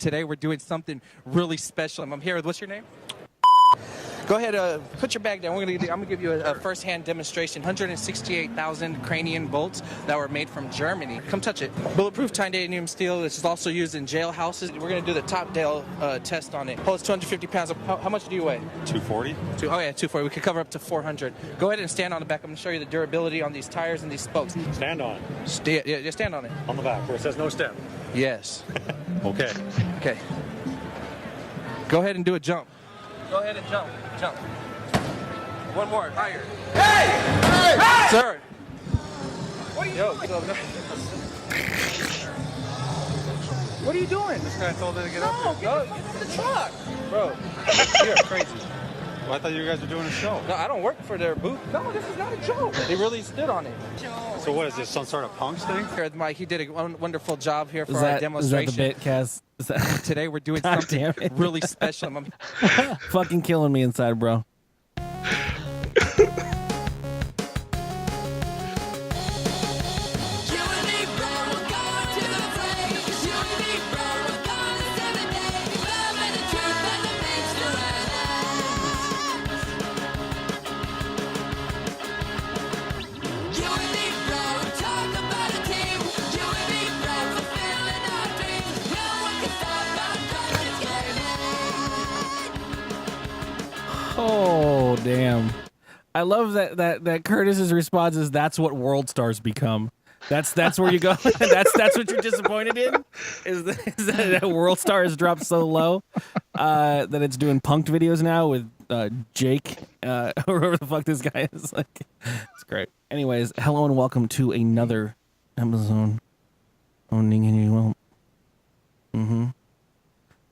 Today we're doing something really special. I'm here with, what's your name? Go ahead, put your bag down. I'm gonna give you a first-hand demonstration. 168,000 cranium bolts that were made from Germany. Come touch it. Bulletproof titanium steel. This is also used in jailhouses. We're gonna do the top Dale test on it. Holds 250 pounds. How much do you weigh? 240. Oh yeah, 240. We could cover up to 400. Go ahead and stand on the back. I'm gonna show you the durability on these tires and these spokes. Stand on. Yeah, just stand on it. On the back where it says no step. Yes. Okay. Okay. Go ahead and do a jump. Go ahead and jump. Jump. One more. Higher. Hey! Hey! Sir. What are you doing? What are you doing? This guy told her to get up here. Get the truck. Bro, you're crazy. Well, I thought you guys were doing a show. No, I don't work for their booth. No, this is not a joke. They really stood on it. So what is this, some sort of punks thing? Mike, he did a wonderful job here for our demonstration. Is that the bit, Kaz? Today we're doing something really special. Fucking killing me inside, bro. Oh, damn. I love that Curtis's response is, that's what world stars become. That's where you go. that's what you're disappointed in? Is that world star has dropped so low that it's doing punked videos now with Jake, whoever the fuck this guy is. Like, it's great. Anyways, hello and welcome to another Amazon owning and you won't.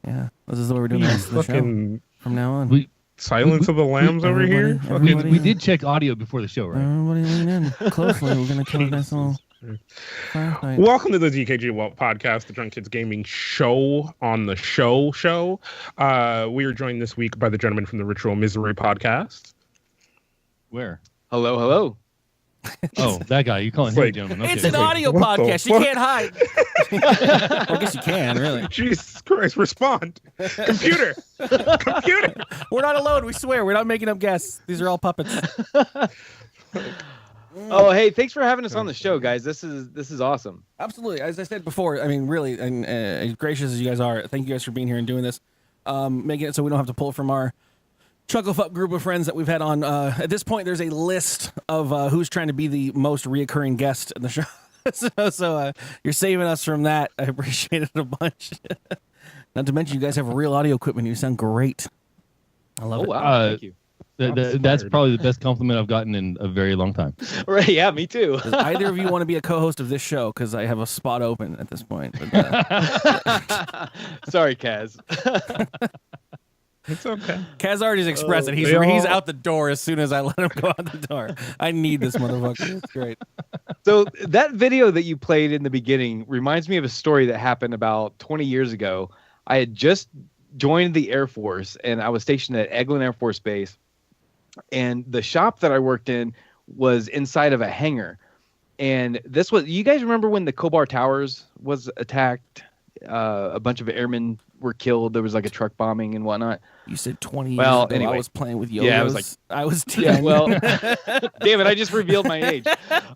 Yeah, this is the way we're doing the rest of the show from now on. Silence of the Lambs over here. We did check audio before the show, right? Everybody lean in closely. We're gonna kill this all. Welcome to the dkgWELP podcast, the Drunk Kids Gaming Show on the show. We are joined this week by the gentleman from the RitualMisery podcast. Where? Hello. Oh, that guy. You calling him a gentleman? Okay. It's an audio podcast. You can't hide. Well, I guess you can, really. Jesus Christ! Respond, computer. We're not alone. We swear. We're not making up guests. These are all puppets. Oh, hey, thanks for having us on the show, guys. This is awesome. Absolutely. As I said before, I mean, really, and as gracious as you guys are, thank you guys for being here and doing this, making it so we don't have to pull from our Chucklefuck group of friends that we've had on. At this point, there's a list of who's trying to be the most reoccurring guest in the show. so you're saving us from that. I appreciate it a bunch. Not to mention, you guys have real audio equipment. You sound great. I love it. Wow, thank you. That's probably the best compliment I've gotten in a very long time. Right, yeah, me too. Does either of you want to be a co-host of this show? Because I have a spot open at this point. But, sorry, Kaz. It's okay. Kaz already expressed it. He's out the door as soon as I let him go out the door. I need this motherfucker. It's great. So that video that you played in the beginning reminds me of a story that happened about 20 years ago. I had just joined the Air Force, and I was stationed at Eglin Air Force Base. And the shop that I worked in was inside of a hangar. And this was, you guys remember when the Kobar Towers was attacked? A bunch of airmen were killed. There was like a truck bombing and whatnot. You said 20 years ago. Anyway, I was playing with yo-yos. Yeah, I was 10. Yeah, well, damn it, I just revealed my age.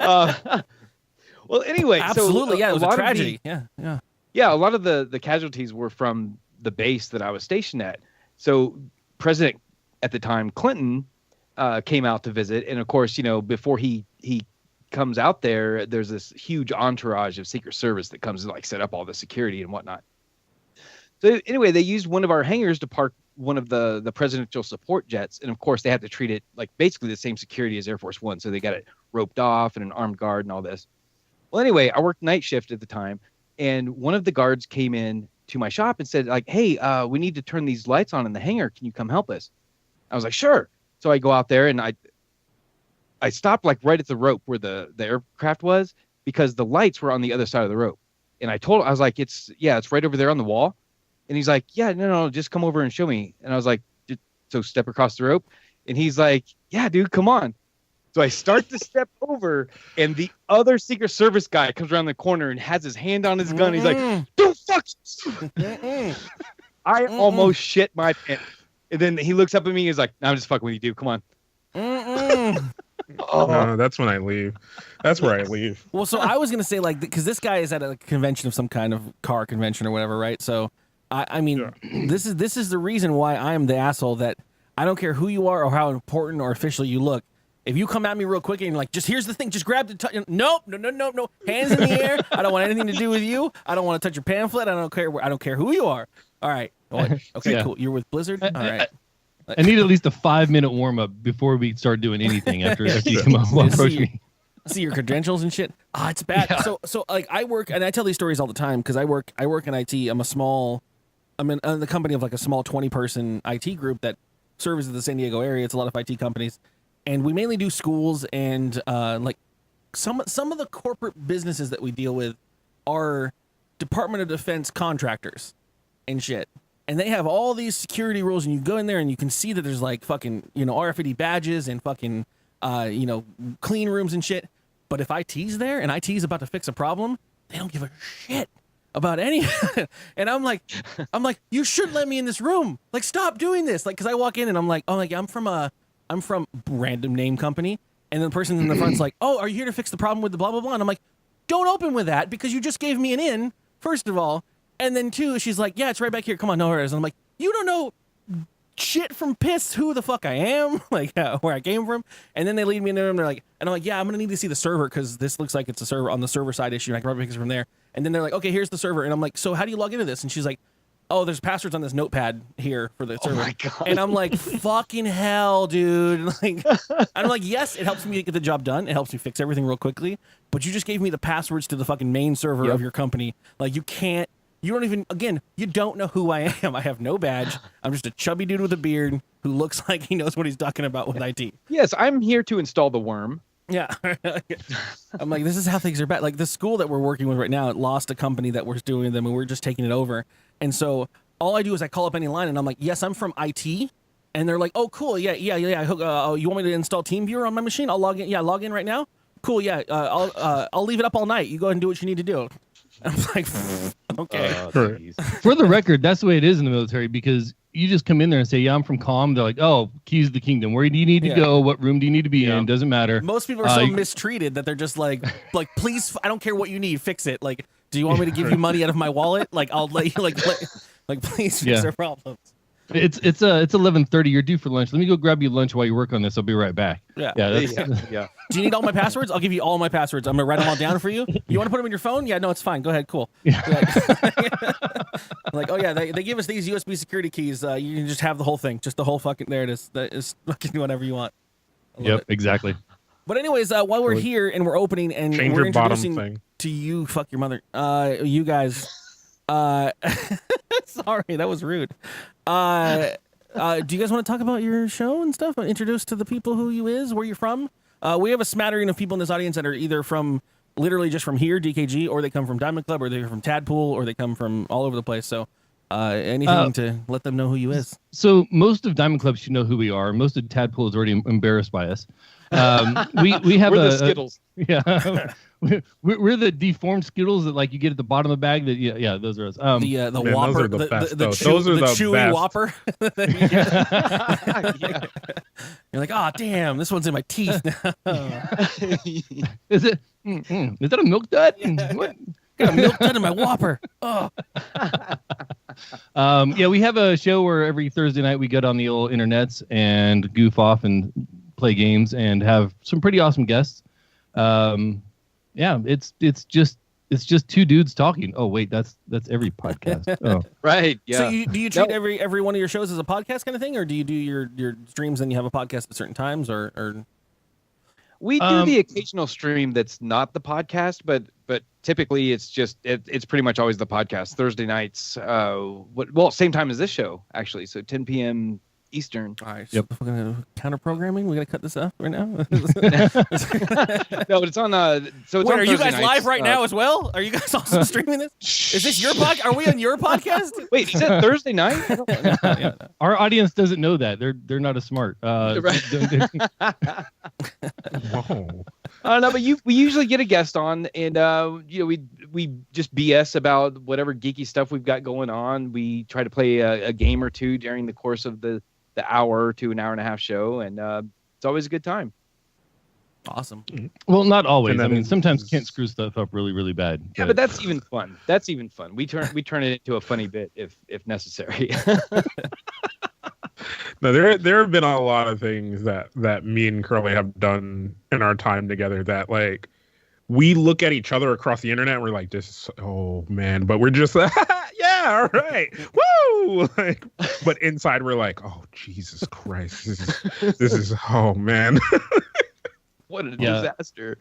Well, anyway. Absolutely, so, it was a tragedy. Yeah. Yeah, a lot of the casualties were from the base that I was stationed at. So President at the time, Clinton, came out to visit. And of course, before he comes out there's this huge entourage of Secret Service that comes to like set up all the security and whatnot. So anyway, they used one of our hangars to park one of the presidential support jets. And of course they had to treat it like basically the same security as Air Force One. So they got it roped off and an armed guard and all this. Well, anyway, I worked night shift at the time, and one of the guards came in to my shop and said like, hey, we need to turn these lights on in the hangar. Can you come help us? I was like, sure. So I go out there and I stopped like right at the rope where the aircraft was, because the lights were on the other side of the rope. And I was like, it's right over there on the wall. And he's like, yeah, no, just come over and show me. And I was like, so step across the rope. And he's like, yeah, dude, come on. So I start to step over, and the other Secret Service guy comes around the corner and has his hand on his gun. He's like, "Don't fuck!" I almost shit my pants. And then he looks up at me. He's like, "No, I'm just fucking with you, dude. Come on." No, that's when I leave. That's where I leave. Well, so I was gonna say like because this guy is at a convention of some kind of car convention or whatever, right? So I mean, this is the reason why I'm the asshole that I don't care who you are or how important or official you look. If you come at me real quick and you're like, just here's the thing, just grab the nope, no, hands in the air. I don't want anything to do with you. I don't want to touch your pamphlet. I don't care who you are. All right, okay, cool. You're with Blizzard. All right. I need at least a 5-minute warm up before we start doing anything after you come up and approach me. See your credentials and shit. It's bad. Yeah. So like I work and I tell these stories all the time because I work in IT. I'm in the company of like a small 20-person IT group that services the San Diego area. It's a lot of IT companies. And we mainly do schools and like some of the corporate businesses that we deal with are Department of Defense contractors and shit. And they have all these security rules, and you go in there and you can see that there's like fucking, RFID badges and fucking, clean rooms and shit. But if IT's there and IT's about to fix a problem, they don't give a shit about any. And I'm like, you shouldn't let me in this room. Like, stop doing this. Like, cause I walk in and I'm like, I'm from random name company. And then the person in the front's like, oh, are you here to fix the problem with the blah, blah, blah? And I'm like, don't open with that because you just gave me an in, first of all. And then two, she's like, yeah, it's right back here. Come on, no worries. And I'm like, you don't know shit from piss who the fuck I am, like where I came from. And then they lead me in there and they're like, and I'm like, yeah, I'm gonna need to see the server because this looks like it's a server on the server side issue. And I can probably fix it from there. And then they're like, okay, here's the server. And I'm like, so how do you log into this? And she's like, oh, there's passwords on this notepad here for the server. Oh my God. And I'm like, fucking hell, dude. Like, I'm like, yes, it helps me get the job done. It helps me fix everything real quickly. But you just gave me the passwords to the fucking main server of your company. Like, you don't know who I am. I have no badge. I'm just a chubby dude with a beard who looks like he knows what he's talking about with IT. Yes, I'm here to install the worm. Yeah. I'm like, this is how things are bad. Like the school that we're working with right now, it lost a company that was doing them and we're just taking it over. And so all I do is I call up any line and I'm like, yes, I'm from IT. And they're like, oh, cool. Yeah. You want me to install TeamViewer on my machine? I'll log in. Yeah, log in right now. Cool. Yeah. I'll leave it up all night. You go ahead and do what you need to do. I'm like, okay. For the record, that's the way it is in the military because you just come in there and say, yeah, I'm from COM. They're like, oh, keys to the kingdom. Where do you need to go? What room do you need to be in? Doesn't matter. Most people are so mistreated that they're just like, please, I don't care what you need. Fix it. Like, do you want me to give you money out of my wallet? Like, I'll let you, like please fix their problems. It's 11:30. You're due for lunch. Let me go grab you lunch while you work on this. I'll be right back. Yeah. Yeah. Do you need all my passwords? I'll give you all my passwords. I'm gonna write them all down for you. You want to put them in your phone? Yeah, no, it's fine. Go ahead. Cool. Yeah. Like, oh yeah, they give us these USB security keys. You can just have the whole thing, just the whole fucking. There it is. That is fucking whatever you want. Yep, exactly. But anyways, while we're here and we're opening and change we're your bottom introducing thing to you, fuck your mother. You guys. Sorry, that was rude. Do you guys want to talk about your show and stuff? Introduce to the people who you is, where you're from. We have a smattering of people in this audience that are either from literally just from here, DKG, or they come from Diamond Club, or they're from Tadpool, or they come from all over the place. So anything to let them know who you is. So most of Diamond Club should know who we are. Most of Tadpool is already embarrassed by us. We have We're the Skittles. We're the deformed Skittles that like you get at the bottom of the bag. That those are us. The Man, Whopper, those are the best, the chewy best. Whopper. You're like, oh damn, this one's in my teeth now. Is it? Is that a milk dud? What? Got a milk dud in my Whopper. Oh. We have a show where every Thursday night we get on the old internets and goof off and play games and have some pretty awesome guests. It's just two dudes talking. Oh wait, that's every podcast. Oh. Right. Yeah. So do you treat every one of your shows as a podcast kind of thing, or do you do your streams and you have a podcast at certain times, or? We do the occasional stream that's not the podcast, but typically it's just it's pretty much always the podcast. Thursday nights, same time as this show actually. So 10 p.m. Eastern. All right. So we're gonna counter programming. We gotta cut this off right now. No, but it's on. So it's Wait, on are you Thursday guys nights. live right now as well? Are you guys also streaming this? Is this your podcast? Are we on your podcast? Wait, is that Thursday night? Our audience doesn't know that. They're not as smart. Right. Whoa. No, but we usually get a guest on, and we just BS about whatever geeky stuff we've got going on. We try to play a game or two during the course of the hour to an hour and a half show, and it's always a good time. Awesome. Well, not always. And I then mean, sometimes Kent screws stuff up really, really bad. Yeah, but that's even fun. That's even fun. We turn it into a funny bit if necessary. No, there have been a lot of things that me and Curly have done in our time together that like we look at each other across the internet and we're like, this, oh man, but we're just like, yeah, all right, woo! Like, but inside we're like, oh Jesus Christ, this is oh man. What a disaster.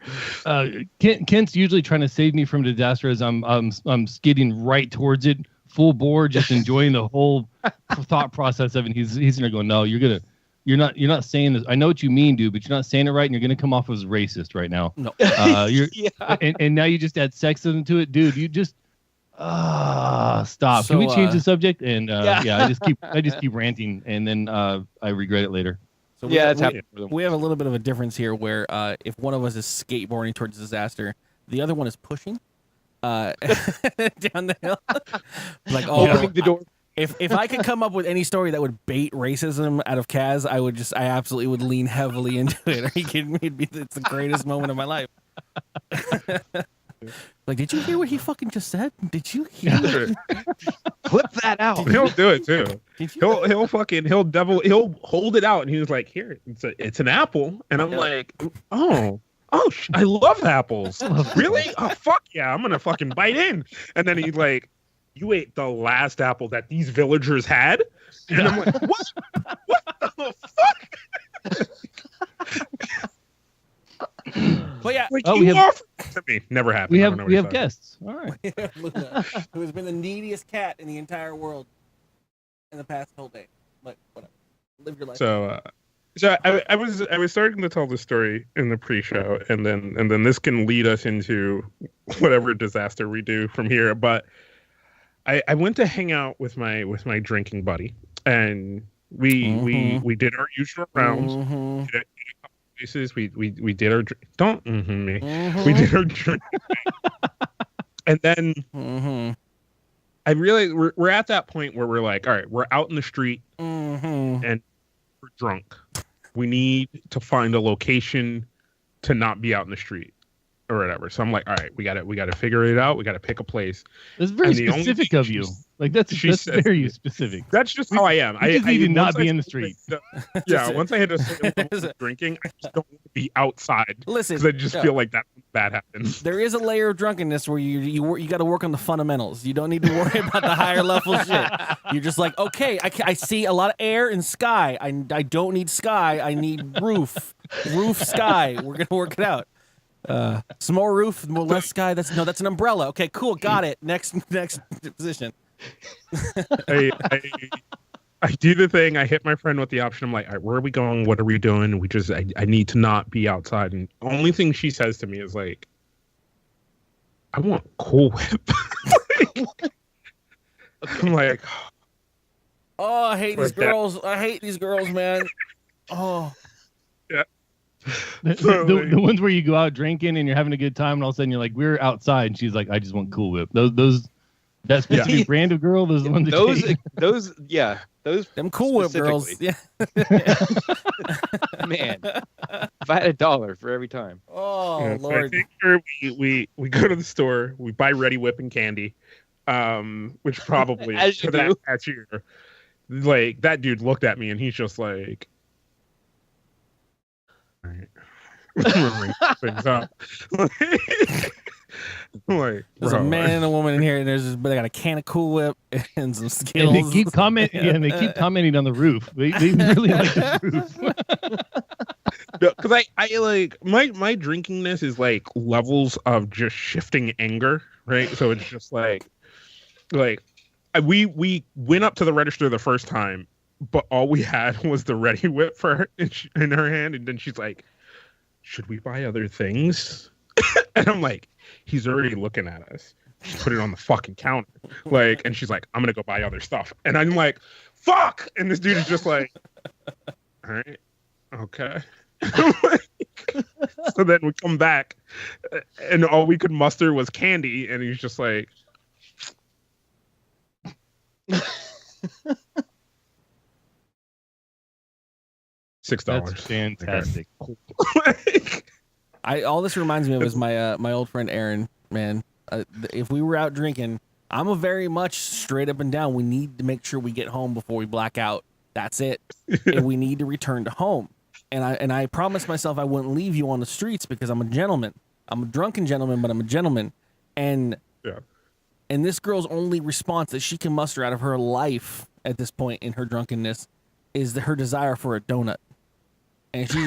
Kent's usually trying to save me from disaster as I'm skidding right towards it, full bore, just enjoying the whole thought process of it. He's gonna go, no, you're not saying this. I know what you mean, dude, but you're not saying it right, and you're gonna come off as racist right now. No. And now you just add sexism to it, dude. You just stop. So, Can we change the subject? And I just keep ranting, and then I regret it later. So that's happening. we have a little bit of a difference here, where if one of us is skateboarding towards disaster, the other one is pushing down the hill. Like, Opening the door. If I could come up with any story that would bait racism out of Kaz, I absolutely would lean heavily into it. Are you kidding me? It's the greatest moment of my life. Like, did you hear what he fucking just said? Did you hear? Clip that out. He'll do it too. He'll hold it out, and he was like, "Here, it's an apple," and I'm like, "Oh, I love apples. Really? Oh, fuck yeah, I'm gonna fucking bite in." And then he's like, "You ate the last apple that these villagers had," and I'm like, "What? What the fuck?" But yeah, Like, Oh, you we have- offered it to me. Never happened. We I don't know have what we he have said. guests. All right. Luna, who has been the neediest cat in the entire world in the past whole day. But whatever, live your life. So I was starting to tell the story in the pre-show, and then this can lead us into whatever disaster we do from here. But I went to hang out with my drinking buddy, and we did our usual rounds. Mhm. Did a couple places. We did our don't me. We did our drink, and then I really we're at that point where we're like, all right, we're out in the street and we're drunk. We need to find a location to not be out in the street or whatever. So I'm like, all right, we gotta figure it out. We gotta pick a place. That's very And the only specific thing of you. Like that's says- very specific. That's just how I am. You just need to not once be I in the started street. Yeah, once I hit a certain level of drinking, I just don't want to be outside. Listen, Because I just yeah. feel like that's when bad happens. There is a layer of drunkenness where you got to work on the fundamentals. You don't need to worry about the higher level shit. You're just like, okay, I see a lot of air and sky. I don't need sky. I need roof, sky. We're gonna work it out. Some more roof, more less sky. That's an umbrella. Okay, cool, got it. Next position. I do the thing. I hit my friend with the option. I'm like, all right, where are we going? What are we doing? I need to not be outside. And the only thing she says to me is like, I want Cool Whip. I'm like, Oh, I hate these Like that. girls. I hate these girls, man. Oh, The ones where you go out drinking and you're having a good time, and all of a sudden you're like, we're outside, and she's like, I just want Cool Whip. Those that specific brand of girl, those are the ones that Those them Cool Whip girls. specifically. Yeah. Man, if I had $1 for every time. Oh, yeah, so I Lord. figure we go to the store, we buy Ready Whip and candy, which probably As you for that do. catch year, like that dude looked at me and he's just like, all right. Ring things up. Like, There's bro, a man and a woman in here, and they got a can of Cool Whip and some And Skittles. they keep commenting. And they keep commenting on the roof. They really like the roof. because I like my drinkingness is like levels of just shifting anger, right? So it's just like we went up to the register the first time, but all we had was the Ready Whip for her in her hand, and then she's like, "Should we buy other things?" And I'm like, "He's already looking at us. Just put it on the fucking counter." Like, and she's like, "I'm gonna go buy other stuff," and I'm like, "Fuck!" And this dude is just like, "All right, okay." So then we come back, and all we could muster was candy, and he's just like, $6. That's fantastic. All this reminds me of is my old friend Aaron. Man, if we were out drinking, I'm a very much straight up and down. We need to make sure we get home before we black out. That's it. And we need to return to home. And I promised myself I wouldn't leave you on the streets because I'm a gentleman. I'm a drunken gentleman, but I'm a gentleman. And yeah. And this girl's only response that she can muster out of her life at this point in her drunkenness is her desire for a donut. And she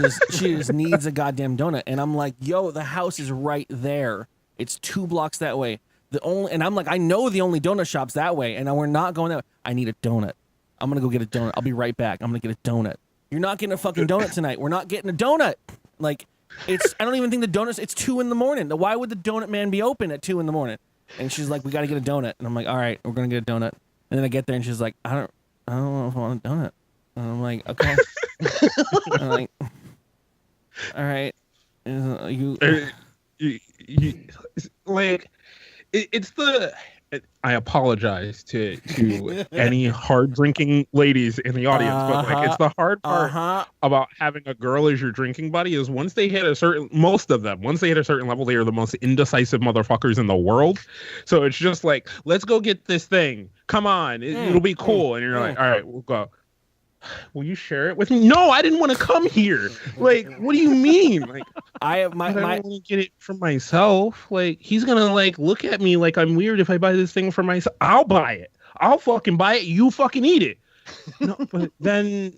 just needs a goddamn donut. And I'm like, yo, the house is right there. It's 2 blocks that way. And I'm like, I know the only donut shop's that way, and we're not going that way. I need a donut. I'm gonna go get a donut. I'll be right back. I'm gonna get a donut. You're not getting a fucking donut tonight. We're not getting a donut. Like, I don't even think the donuts. It's 2 a.m. Why would the donut man be open at 2 a.m? And she's like, we got to get a donut. And I'm like, all right, we're going to get a donut. And then I get there and she's like, I don't know if I want a donut. And I'm like, okay. I'm like, all right. It's the. I apologize to any hard drinking ladies in the audience, but like it's the hard part about having a girl as your drinking buddy is once they hit a certain level, they are the most indecisive motherfuckers in the world. So it's just like, let's go get this thing. Come on, it'll be cool. And you're like, all right, we'll go. Will you share it with me? No, I didn't want to come here. Like, what do you mean? Like, I don't want to get it for myself. Like, he's gonna like look at me like I'm weird if I buy this thing for myself. I'll buy it. I'll fucking buy it. You fucking eat it. No, but then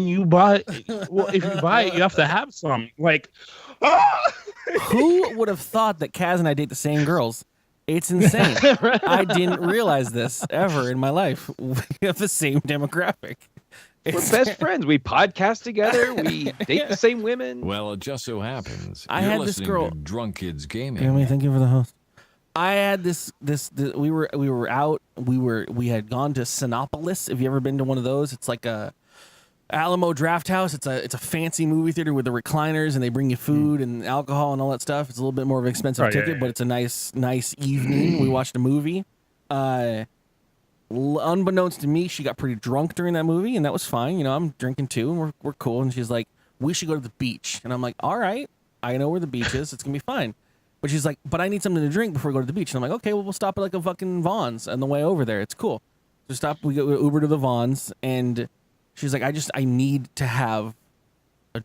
you buy. Well, if you buy it, you have to have some. Like, who would have thought that Kaz and I date the same girls? It's insane. I didn't realize this ever in my life. We have the same demographic. We're best friends. We podcast together. We date the same women. Well, it just so happens I you're had this listening girl. to Drunk Kids Gaming. Jeremy, thank you for the host. I had this. We were out. We had gone to Sinopolis. Have you ever been to one of those? It's like a Alamo Draft House. It's a fancy movie theater with the recliners, and they bring you food and alcohol and all that stuff. It's a little bit more of an expensive ticket, but it's a nice evening. We watched a movie. Unbeknownst to me, she got pretty drunk during that movie, and that was fine. You know, I'm drinking too, and we're cool. And she's like, "We should go to the beach." And I'm like, "All right, I know where the beach is. It's gonna be fine." But she's like, "But I need something to drink before we go to the beach." And I'm like, "Okay, well, we'll stop at like a fucking Vaughn's on the way over there. It's cool." So we go Uber to the Vaughn's, and she's like, I need to have a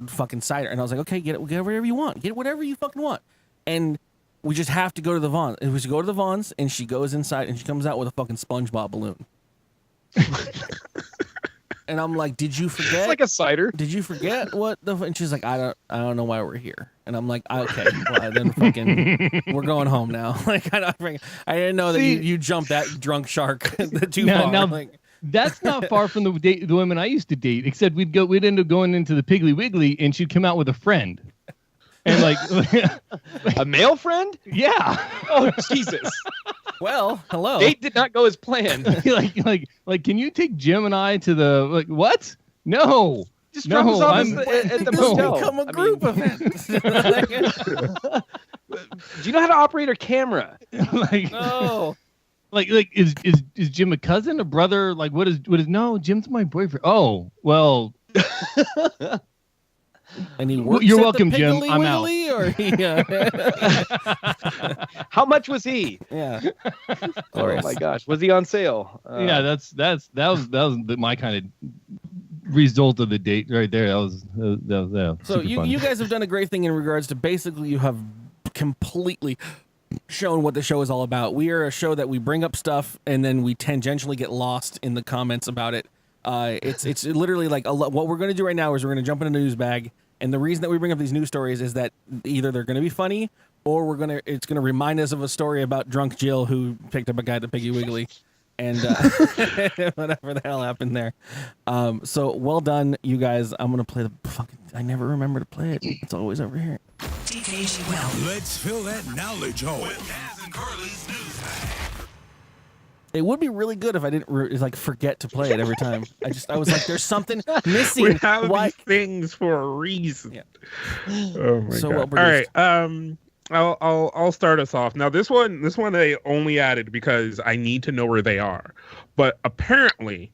fucking cider. And I was like, okay, get whatever you want. Get whatever you fucking want. And we just have to go to the Vaughn's. And we should go to the Vaughn's, and she goes inside, and she comes out with a fucking SpongeBob balloon. And I'm like, did you forget? It's like a cider. Did you forget what the? And she's like, I don't know why we're here. And I'm like, okay, well then fucking, we're going home now. Like I didn't know that you jumped that drunk shark too far. Now, like, that's not far from the women I used to date. Except we'd end up going into the Piggly Wiggly, and she'd come out with a friend, and like a male friend. Yeah. Oh Jesus. Well, hello. Date did not go as planned. like, can you take Jim and I to the what? No. Just drop us off at the motel. Become a group event. Do you know how to operate a camera? No. Like is Jim a cousin, a brother? Like what is no? Jim's my boyfriend. Oh well. And he works You're at welcome, the Jim. Piggly I'm out. Wiggly, or How much was he? Yeah. Oh my gosh, was he on sale? Yeah, that was my kind of result of the date right there. That was So super fun. you guys have done a great thing in regards to basically you have completely shown what the show is all about. We are a show that we bring up stuff and then we tangentially get lost in the comments about it. It's literally like what we're going to do right now is we're going to jump in a news bag, and the reason that we bring up these news stories is that either they're going to be funny or it's going to remind us of a story about drunk Jill who picked up a guy at the Piggy Wiggly. and whatever the hell happened there. So well done, you guys. I'm gonna play the fucking. I never remember to play it. It's always over here. dkgWELP. Let's fill that knowledge hole with Kaz and Carlin's news bag. It would be really good if I didn't like forget to play it every time. I was like, there's something missing. We have Why? these things for a reason. Yeah. Oh my So god! well produced. All right. I'll start us off. Now this one I only added because I need to know where they are. But apparently,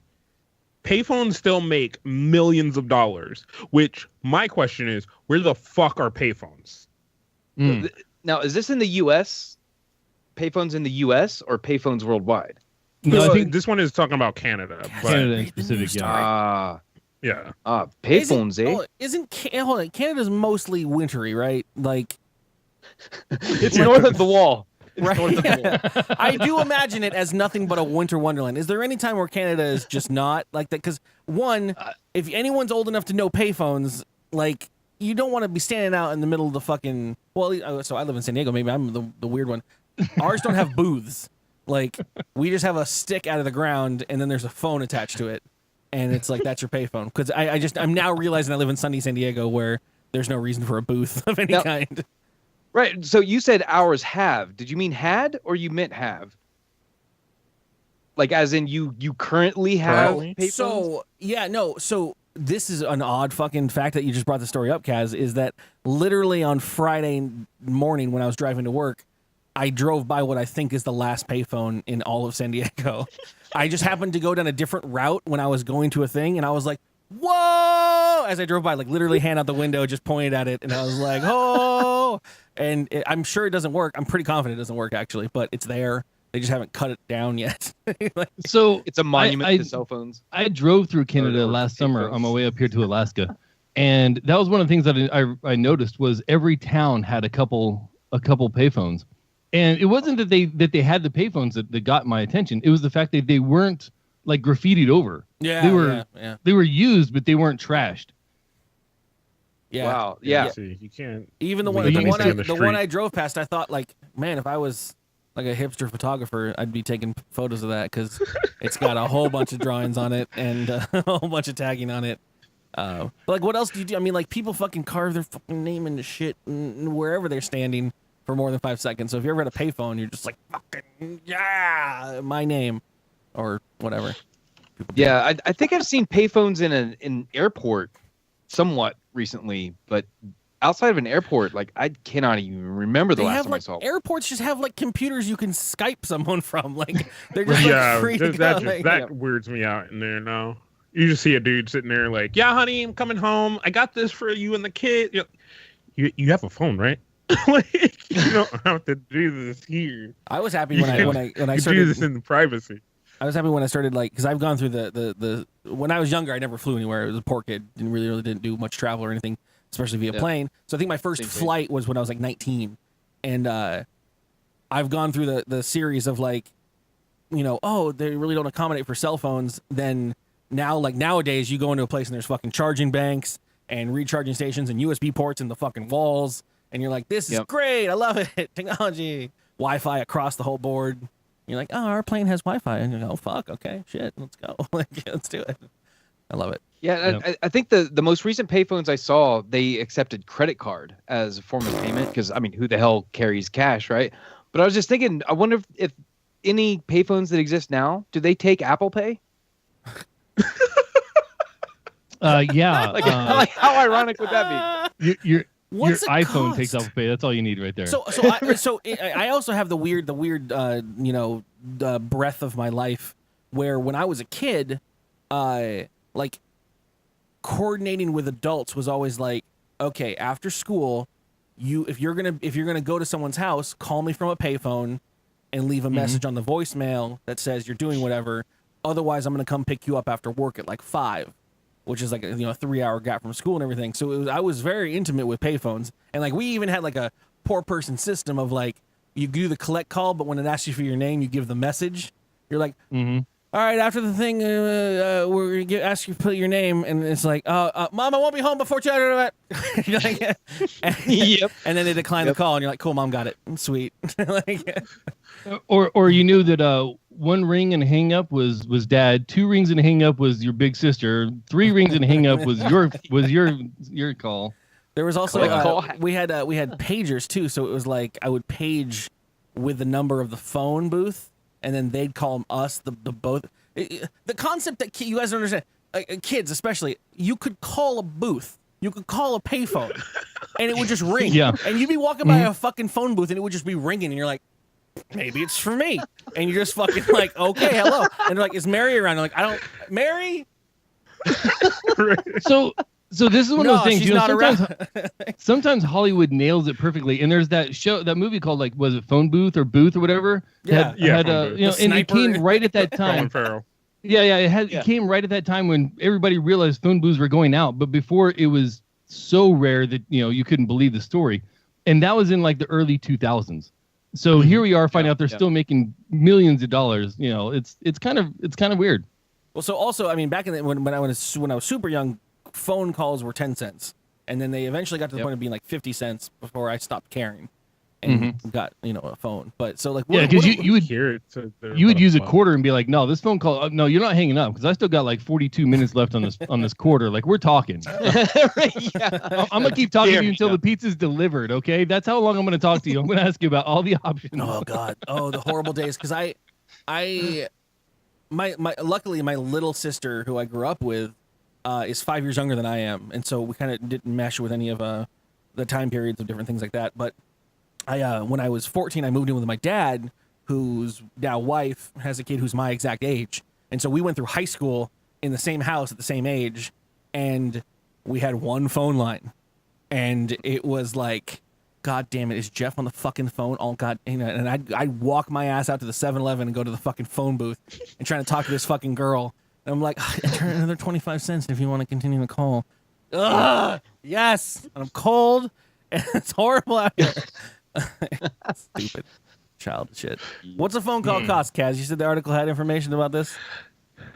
payphones still make millions of dollars. Which my question is, where the fuck are payphones? Now, is this in the U.S.? Payphones in the U.S. or payphones worldwide? No, I think this one is talking about Canada. Canada in Read the specific. news Yeah. Yeah. Payphones, eh? Hold on, Canada's mostly wintry, right? Like, It's north of the wall. It's right? north of the wall. I do imagine it as nothing but a winter wonderland. Is there any time where Canada is just not like that? Because one, if anyone's old enough to know payphones, like, you don't want to be standing out in the middle of the fucking. Well, so I live in San Diego. Maybe I'm the weird one. Ours don't have booths. Like, we just have a stick out of the ground, and then there's a phone attached to it, and it's like that's your payphone. Because I'm now realizing I live in sunny San Diego, where there's no reason for a booth of any kind. Right. So you said ours have. Did you mean had or you meant have? Like, as in you currently have payphones? So yeah, no. So this is an odd fucking fact that you just brought the story up, Kaz. Is that literally on Friday morning when I was driving to work, I drove by what I think is the last payphone in all of San Diego. I just happened to go down a different route when I was going to a thing, and I was like, whoa! As I drove by, like literally hand out the window, just pointed at it, and I was like, oh! And I'm sure it doesn't work. I'm pretty confident it doesn't work, actually, but it's there. They just haven't cut it down yet. So It's a monument to cell phones. I drove through Canada last summer on my way up here to Alaska, and that was one of the things that I noticed was every town had a couple payphones, and it wasn't that they had the payphones that got my attention. It was the fact that they weren't like graffitied over. Yeah, they were used, but they weren't trashed. Yeah. Wow. Yeah. See, you can't. Even the leave one anything in the the one street. I drove past, I thought like, man, if I was like a hipster photographer, I'd be taking photos of that because it's got a whole bunch of drawings on it and a whole bunch of tagging on it. But like, what else do you do? I mean, like, people fucking carve their fucking name into shit wherever they're standing for more than 5 seconds. So if you ever had a payphone, you're just like, fucking yeah, my name or whatever. Yeah, I think I've seen payphones in an airport somewhat recently, but outside of an airport, like I cannot even remember the last time I saw one. Airports just have like computers you can Skype someone from. Like they're just like free to go. That weirds me out in there now. You just see a dude sitting there like, yeah, honey, I'm coming home. I got this for you and the kid. You have a phone, right? Like, you don't have to do this here. I was happy when I started do this in the privacy. I was happy when I started, like, because I've gone through the when I was younger, I never flew anywhere. I was a poor kid, didn't do much travel or anything, especially via plane. So I think my first flight was when I was like 19, and I've gone through the series of like, they really don't accommodate for cell phones. Then now, like nowadays, you go into a place and there's fucking charging banks and recharging stations and USB ports in the fucking walls, and you're like, this is great, I love it, technology, Wi-Fi across the whole board. You're like, oh, our plane has Wi-Fi. And you go, oh, fuck, okay, shit, let's go. Like, let's do it. I love it. Yeah, I think the most recent payphones I saw, they accepted credit card as a form of payment because, I mean, who the hell carries cash, right? But I was just thinking, I wonder if any payphones that exist now, do they take Apple Pay? Yeah. Like how ironic would that be? Your What's it iPhone cost? takes Apple Pay. That's all you need right there. So I also have the weird breath of my life where when I was a kid, like coordinating with adults was always like, okay, after school, if you're gonna go to someone's house, call me from a payphone and leave a message on the voicemail that says you're doing whatever. Otherwise, I'm gonna come pick you up after work at like 5. Which is like a 3-hour gap from school and everything. So I was very intimate with payphones, and like we even had like a poor person system of like you do the collect call, but when it asks you for your name, you give the message. You're like, all right, after the thing, we're gonna ask you to put your name, and it's like, Mom, I won't be home before 2. Like, and then they decline the call, and you're like, cool, Mom, got it, sweet. Like, or you knew that one ring and a hang up was dad. 2 rings and a hang up was your big sister. 3 rings and a hang up was your call. There was also we had pagers too, so it was like I would page with the number of the phone booth, and then they'd call us the both. The concept that you guys don't understand, kids especially, you could call a booth, you could call a payphone, and it would just ring. Yeah. And you'd be walking by a fucking phone booth, and it would just be ringing, and you're like, maybe it's for me, and you're just fucking like, okay, hello, and they're like, is Mary around? You're like, I don't, Mary. So this is one of those things. She's You know, not sometimes Hollywood nails it perfectly. And there's that movie called like, was it Phone Booth or Booth or whatever? Yeah, Had, you know, and it came right at that Colin time. Farrell. Yeah, it came right at that time when everybody realized phone booths were going out. But before, it was so rare that you couldn't believe the story, and that was in like the early 2000s. So here we are finding out they're still making millions of dollars. You know, it's kind of weird. Well, so also, I mean, back in when I was super young, phone calls were 10 cents, and then they eventually got to the point of being like 50 cents before I stopped caring and got a phone. But so like because you would hear it. You would use a quarter and be like, no, this phone call, no, you're not hanging up because I still got like 42 minutes left on this quarter. Like, we're talking. I'm gonna keep talking to you until the pizza's delivered. Okay, that's how long I'm gonna talk to you. I'm gonna ask you about all the options. Oh God, the horrible days. Because luckily my little sister who I grew up with is 5 years younger than I am, and so we kind of didn't mesh with any of the time periods of different things like that. But when I was 14, I moved in with my dad, whose now wife has a kid who's my exact age, and so we went through high school in the same house at the same age, and we had one phone line, and it was like, God damn it, is Jeff on the fucking phone? Oh God, and I'd walk my ass out to the 7-Eleven and go to the fucking phone booth and trying to talk to this fucking girl. And I'm like, turn another 25 cents if you want to continue the call. Ugh, yes. And I'm cold, and it's horrible out here. Stupid child shit. What's a phone call cost, Kaz? You said the article had information about this?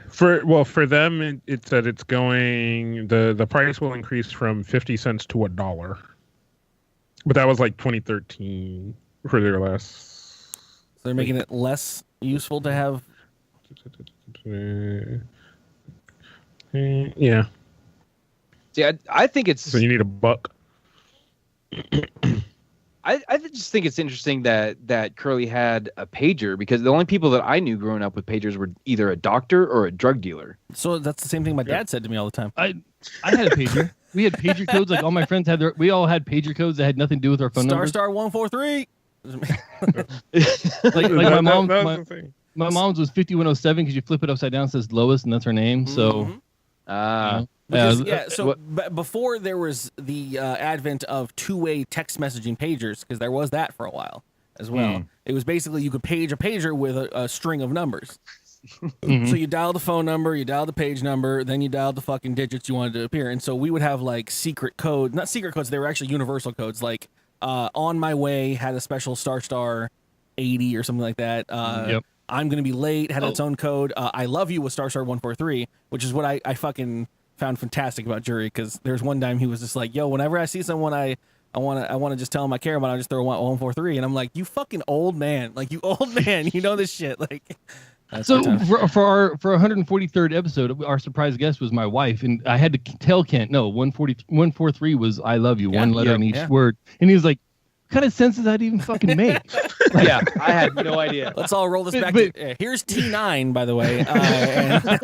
For them, it said it's going, the price will increase from 50 cents to $1. But that was like 2013 for their last. So they're making it less useful to have. Yeah. See, I think it's. So you need $1. I just think it's interesting that Curly had a pager, because the only people that I knew growing up with pagers were either a doctor or a drug dealer. So that's the same thing my dad said to me all the time. I had a pager. We had pager codes. Like all my friends had we all had pager codes that had nothing to do with our phone numbers. Star 143. like my mom. My mom's was 5107 because you flip it upside down, it says Lois, and that's her name. So, before there was the advent of two-way text messaging pagers, because there was that for a while as well. It was basically you could page a pager with a string of numbers. So you dial the phone number, you dial the page number, then you dial the fucking digits you wanted to appear. And so we would have like secret code, not secret codes, they were actually universal codes. Like On My Way had a special star 80 or something like that. I'm Gonna Be Late had its own code. I Love You was star 143, which is what I fucking found fantastic about Jury, because there's one time he was just like, yo, whenever I see someone I want to just tell him I care about, I just throw 143, and I'm like, you fucking old man, like you old man, you know this shit, like. So for our 143rd episode, our surprise guest was my wife, and I had to tell Kent, no, 143 was I love you, one letter in each word, and he was like, what kind of sense does that even fucking make? Yeah, I had no idea. Let's all roll this back to here's T9, by the way. And how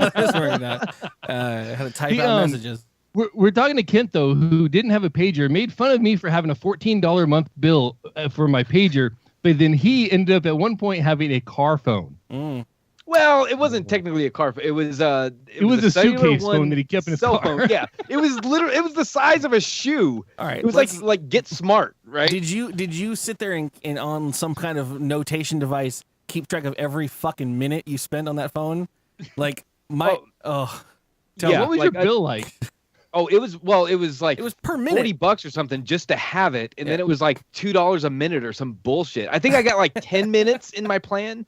to type out messages. We're talking to Kent, though, who didn't have a pager, made fun of me for having a $14 a month bill for my pager, but then he ended up at one point having a car phone. Well, it wasn't technically a car phone. It was a suitcase phone that he kept in his cell car. phone. Yeah, it was literally, it was the size of a shoe. All right, it was like Get Smart, right? Did you sit there and on some kind of notation device keep track of every fucking minute you spend on that phone? Like what was your bill like? Oh, it was like it was per minute, $40 or something just to have it, and then it was like $2 a minute or some bullshit. I think I got like 10 minutes in my plan.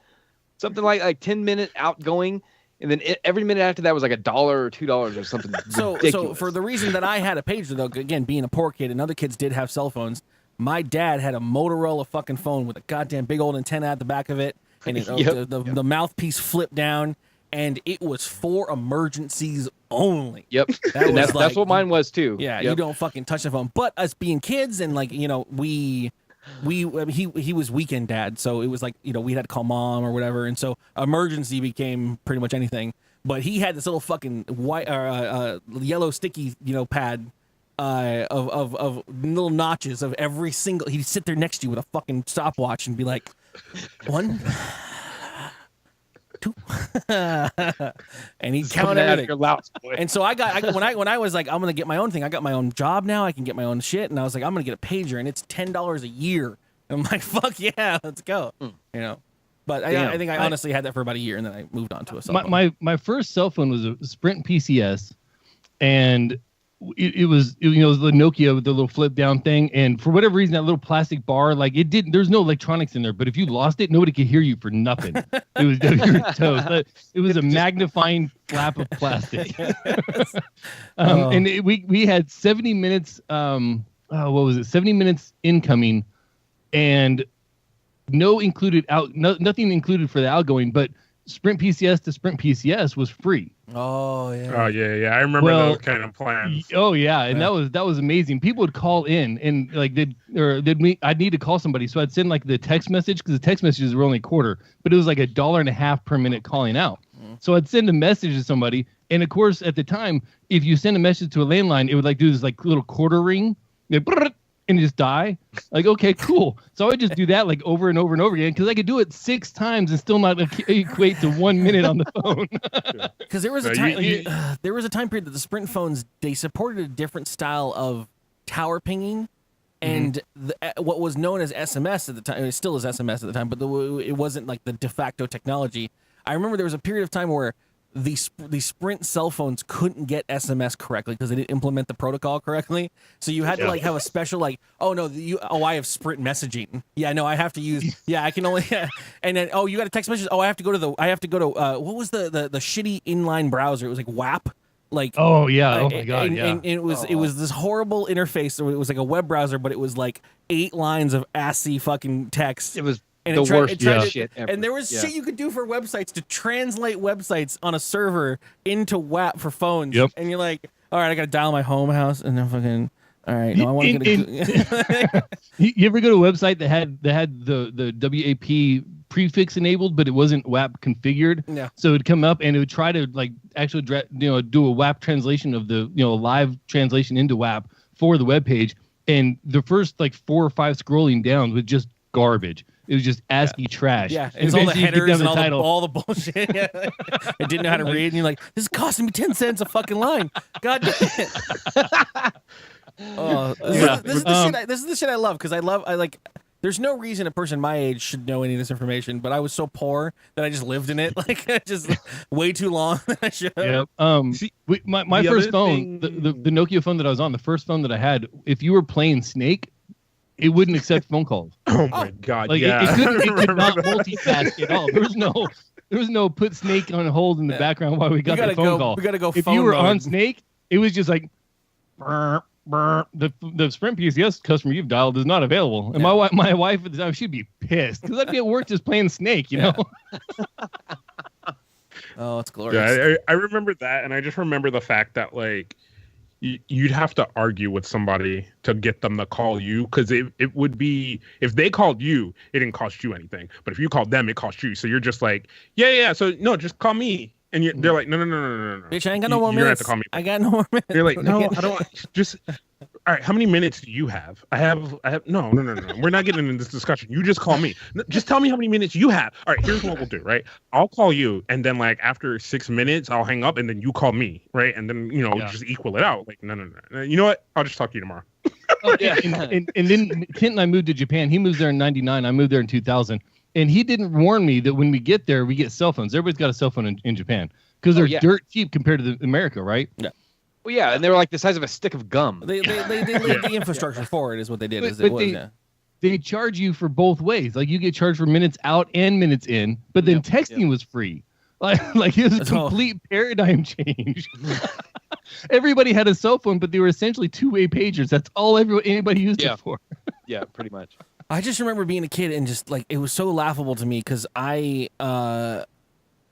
Something like 10-minute outgoing, and then every minute after that was like $1 or $2 or something. So for the reason that I had a pager, though, again, being a poor kid, and other kids did have cell phones, my dad had a Motorola fucking phone with a goddamn big old antenna at the back of it, and Yep. the mouthpiece flipped down, and it was for emergencies only. Yep. That And was that's like- what mine was too. Yeah, Yep. you don't fucking touch the phone. But us being kids and like, you know, he was weekend dad, so it was like, you know, we had to call mom or whatever, and so emergency became pretty much anything. But he had this little fucking white yellow sticky, you know, pad of little notches of every single. He'd sit there next to you with a fucking stopwatch and be like, 1, 2, and he'd count everything. Your louse, boy. And so when I was like, I'm gonna get my own thing. I got my own job now. I can get my own shit. And I was like, I'm gonna get a pager, and it's $10 a year. And I'm like, fuck yeah, let's go. You know. But I think I honestly had that for about a year, and then I moved on to a cell phone. My first cell phone was a Sprint PCS, and it was the Nokia with the little flip down thing. And for whatever reason, that little plastic bar, like it didn't. There's no electronics in there, but if you lost it, nobody could hear you for nothing. It was your toes. It was a magnifying flap of plastic. And we had 70 minutes. What was it? 70 minutes incoming, and nothing included for the outgoing, but Sprint PCS to Sprint PCS was free. Oh yeah. Oh yeah. I remember those kind of plans. Oh yeah, and that was amazing. People would call in and like I'd need to call somebody, so I'd send like the text message, because the text messages were only a quarter, but it was like $1.50 per minute calling out. So I'd send a message to somebody, and of course at the time, if you send a message to a landline, it would like do this like little quarter ring, and just die. Like, okay, cool. So I would just do that like over and over and over again, because I could do it 6 times and still not equate to 1 minute on the phone. Because there was a time, there was a time period that the Sprint phones, they supported a different style of tower pinging, and what was known as SMS at the time. It still is SMS at the time, but it wasn't like the de facto technology. I remember there was a period of time where the Sprint cell phones couldn't get SMS correctly because they didn't implement the protocol correctly. So you had to like have a special like, I have Sprint messaging. Yeah, no, I have to use. Yeah, I can only. And then you got a text message. Oh, I have to go to what was the shitty inline browser? It was like WAP. Like, oh yeah, oh my god, yeah. And it was this horrible interface. So it was like a web browser, but it was like 8 lines of assy fucking text. It was and the worst shit ever. And there was shit you could do for websites to translate websites on a server into WAP for phones. Yep. And you're like, all right, I got to dial my home house, and then fucking, all right, no, I want to get You ever go to a website that had the WAP prefix enabled, but it wasn't WAP configured? Yeah. So it would come up and it would try to like actually do a WAP translation of the live translation into WAP for the web page, and the first like 4 or 5 scrolling down was just garbage. It was just ASCII trash. Yeah, it's all the headers and all the bullshit. Yeah. It didn't know how to read, and you're like, this is costing me 10 cents a fucking line. God damn it. Oh, this is the shit I love, because I like. There's no reason a person my age should know any of this information, but I was so poor that I just lived in it, like just way too long than I should. Yep. My first phone, the Nokia phone that I was on, the first phone that I had, if you were playing Snake, it wouldn't accept phone calls. Oh my god! Like yeah, it could not multitask at all. There was no put Snake on hold in the background while we got the phone call. We gotta go. If you were on Snake, it was just like, burr, burr. The Sprint PCS customer you've dialed is not available. And my wife at the time, she'd be pissed because I'd be at work just playing Snake, you know. Oh, it's glorious. Yeah, I remember that, and I just remember the fact that like you'd have to argue with somebody to get them to call you, because it would be, if they called you, it didn't cost you anything, but if you called them, it cost you. So you're just like, yeah, so no, just call me. And they're like, no. Bitch, I ain't got no more minutes. You're gonna have to call me. I got no more minutes. You're like, no, I don't. Just, all right, how many minutes do you have? I have. No. We're not getting into this discussion. You just call me. Just tell me how many minutes you have. All right, here's what we'll do, right? I'll call you, and then like after 6 minutes, I'll hang up, and then you call me, right? And then just equal it out. Like, no. You know what? I'll just talk to you tomorrow. Oh, yeah. and then Kent and I moved to Japan. He moves there in '99. I moved there in 2000. And he didn't warn me that when we get there, we get cell phones. Everybody's got a cell phone in Japan because they're dirt cheap compared to America, right? Yeah. Well, yeah, and they were like the size of a stick of gum. They laid the infrastructure for it, is what they did. They charge you for both ways. Like you get charged for minutes out and minutes in, but then texting was free. Like it was a complete paradigm change. Everybody had a cell phone, but they were essentially 2-way pagers. That's all anybody used it for. Yeah, pretty much. I just remember being a kid and just like it was so laughable to me because the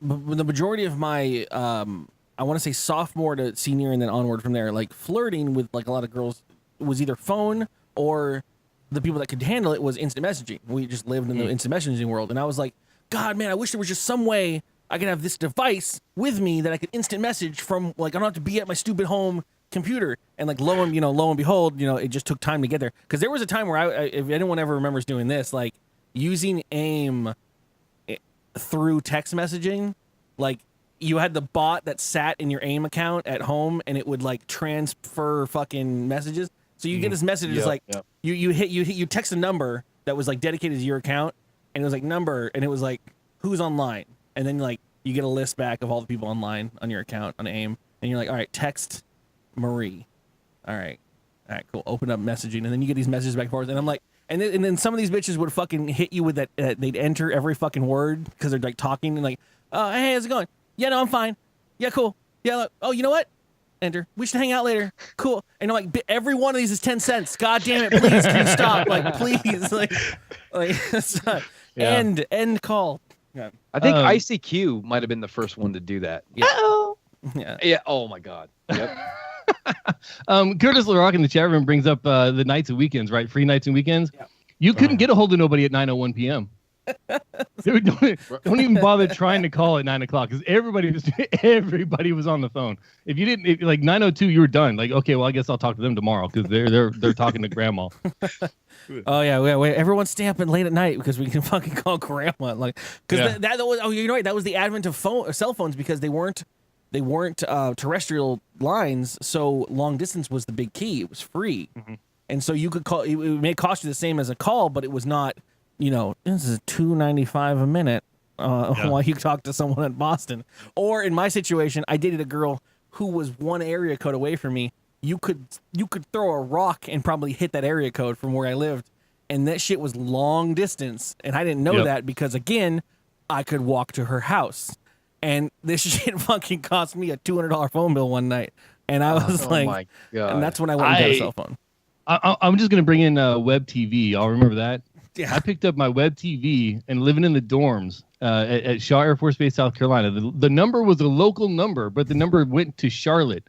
majority of my I want to say sophomore to senior and then onward from there, like flirting with like a lot of girls was either phone or the people that could handle it was instant messaging. We just lived in the instant messaging world, and I was like, God, man, I wish there was just some way I could have this device with me that I could instant message from. Like I don't have to be at my stupid home computer. And like lo and behold, it just took time to get there. Because there was a time where if anyone ever remembers doing this, like using AIM through text messaging, like you had the bot that sat in your AIM account at home, and it would like transfer fucking messages. So you get this message, it's like you text a number that was like dedicated to your account, and it was like number, and it was like who's online, and then like you get a list back of all the people online on your account on AIM, and you're like, all right, text Marie. All right, cool. Open up messaging, and then you get these messages back and forth, and I'm like, and then some of these bitches would fucking hit you with that. They'd enter every fucking word because they're like talking and like, oh hey, how's it going? Yeah, no, I'm fine. Yeah, cool. Yeah, look. Oh, you know what? Enter. We should hang out later. Cool. And I'm like, every one of these is 10 cents. God damn it! Please, can you stop? Like, please, like, end call. Yeah. I think ICQ might have been the first one to do that. Yeah. Uh-oh. Yeah. Yeah. Oh my God. Yep. Curtis LaRock in the chat room brings up the nights and weekends, right? Free nights and weekends. Yeah. You couldn't get a hold of nobody at 9:01 p.m. Dude, don't even bother trying to call at 9 o'clock because everybody was on the phone. If you didn't, like 9:02, you were done. Like, okay, well, I guess I'll talk to them tomorrow because they're talking to grandma. Oh yeah, wait, everyone's staying up late at night because we can fucking call grandma. Like, because that was you're right. That was the advent of cell phones because they weren't terrestrial lines, so long distance was the big key. It was free, and so you could call. It may cost you the same as a call, but it was not. This is $2.95 a minute while you talk to someone in Boston. Or in my situation, I dated a girl who was one area code away from me. You could throw a rock and probably hit that area code from where I lived, and that shit was long distance. And I didn't know that because again, I could walk to her house. And this shit fucking cost me a $200 phone bill one night, and I was like, my God. And that's when I went and got a cell phone. I'm just gonna bring in web TV. Y'all remember that? Yeah. I picked up my web TV and living in the dorms at Shaw Air Force Base, South Carolina. The number was a local number, but the number went to Charlotte.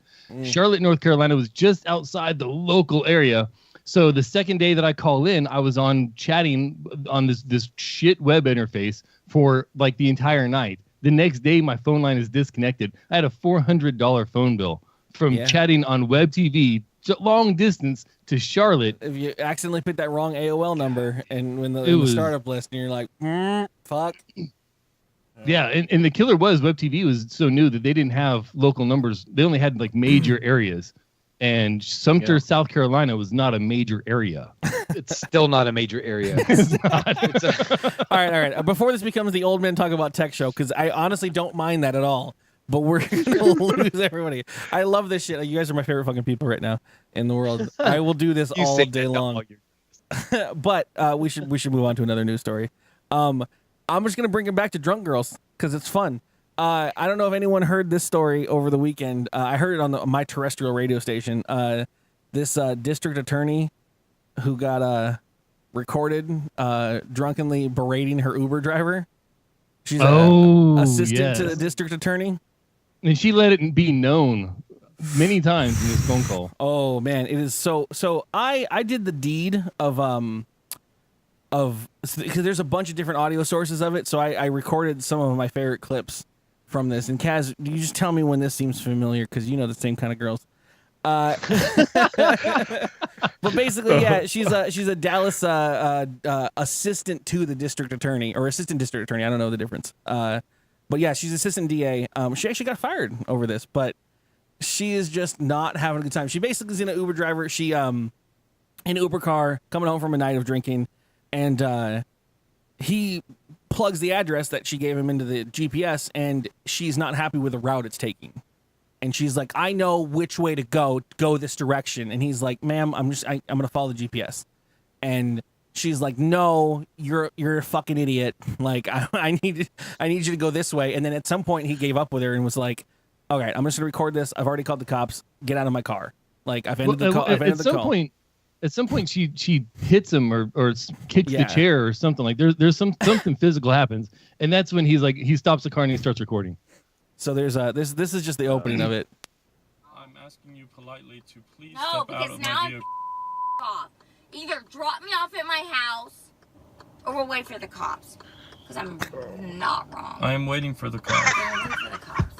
Charlotte, North Carolina was just outside the local area. So the second day that I call in, I was on chatting on this shit web interface for like the entire night. The next day, my phone line is disconnected. I had a $400 phone bill from chatting on web TV long distance to Charlotte. If you accidentally picked that wrong AOL number and when the startup list, and you're like, fuck. Yeah, and the killer was web TV was so new that they didn't have local numbers. They only had like major areas. And Sumter, South Carolina was not a major area. It's still not a major area. All right. Before this becomes the old man talk about tech show, because I honestly don't mind that at all. But we're gonna lose everybody. I love this shit. You guys are my favorite fucking people right now in the world. I will do this all day long. But we should move on to another news story. I'm just gonna bring it back to drunk girls because it's fun. I don't know if anyone heard this story over the weekend. I heard it on my terrestrial radio station. This district attorney who got recorded drunkenly berating her Uber driver. She's an assistant to the district attorney. And she let it be known many times in this phone call. Oh man, it is so. I did the deed of because there's a bunch of different audio sources of it. So I recorded some of my favorite clips from this. And Kaz, you just tell me when this seems familiar because you know the same kind of girls. But basically, yeah, she's a Dallas assistant to the district attorney or assistant district attorney. I don't know the difference. But yeah, she's assistant DA. She actually got fired over this, but she is just not having a good time. She basically is in an Uber driver. She in an Uber car coming home from a night of drinking, and he plugs the address that she gave him into the GPS, and she's not happy with the route it's taking. And she's like, I know which way to go this direction. And he's like, ma'am, I'm going to follow the GPS. And she's like, no, you're a fucking idiot. Like, I need you to go this way. And then at some point he gave up with her and was like, all right, I'm just going to record this. I've already called the cops. Get out of my car. Like, I've ended the call. At some point, at some point she hits him or kicks the chair or something. Like there's something physical happens, and that's when he's like he stops the car and he starts recording. So there's this is just the opening of it. I'm asking you politely to please No, step out because of now my I'm vehicle. off. Either drop me off at my house, or we'll wait for the cops. Because I'm not wrong. I am waiting for the car. I'm waiting for the cops.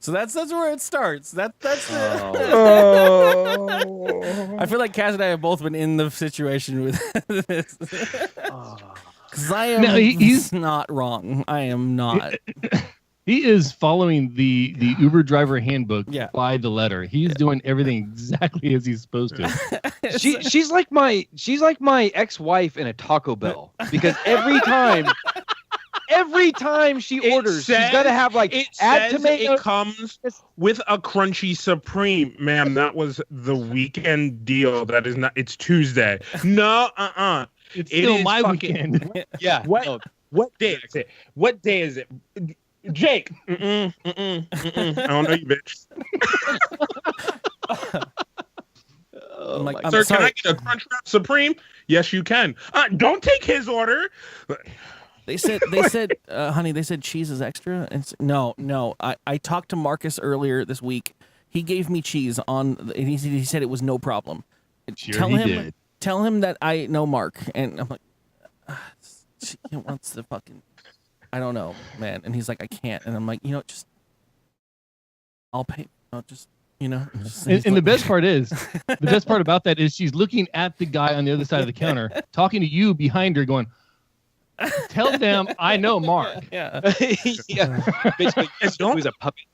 So that's where it starts. That's Oh. I feel like Cass and I have both been in the situation with this. Because I am he's not wrong. I am not. He is following the Uber driver handbook by the letter. He's doing everything exactly as he's supposed to. She's like my ex-wife in a Taco Bell, because every time she orders, she's got to have like add tomato. It comes with a crunchy supreme, ma'am. That was the weekend deal. That is not. It's Tuesday. No, It's still my weekend. Yeah. What day is it? What day is it? Jake. I don't know you, bitch. I'm like, Sir, sorry. can I get a Crunch Wrap Supreme? Yes, you can. Don't take his order. They said, honey, they said cheese is extra. And no. I talked to Marcus earlier this week. He gave me cheese and he said it was no problem. Sure he did. Tell him that I know Mark. And I'm like, she wants the fucking, I don't know, man. And he's like, I can't. And I'm like, just, I'll pay. I'll just, And the best part about that is she's looking at the guy on the other side of the counter, talking to you behind her, going, tell them I know Mark. Yeah. Basically, who's a puppet.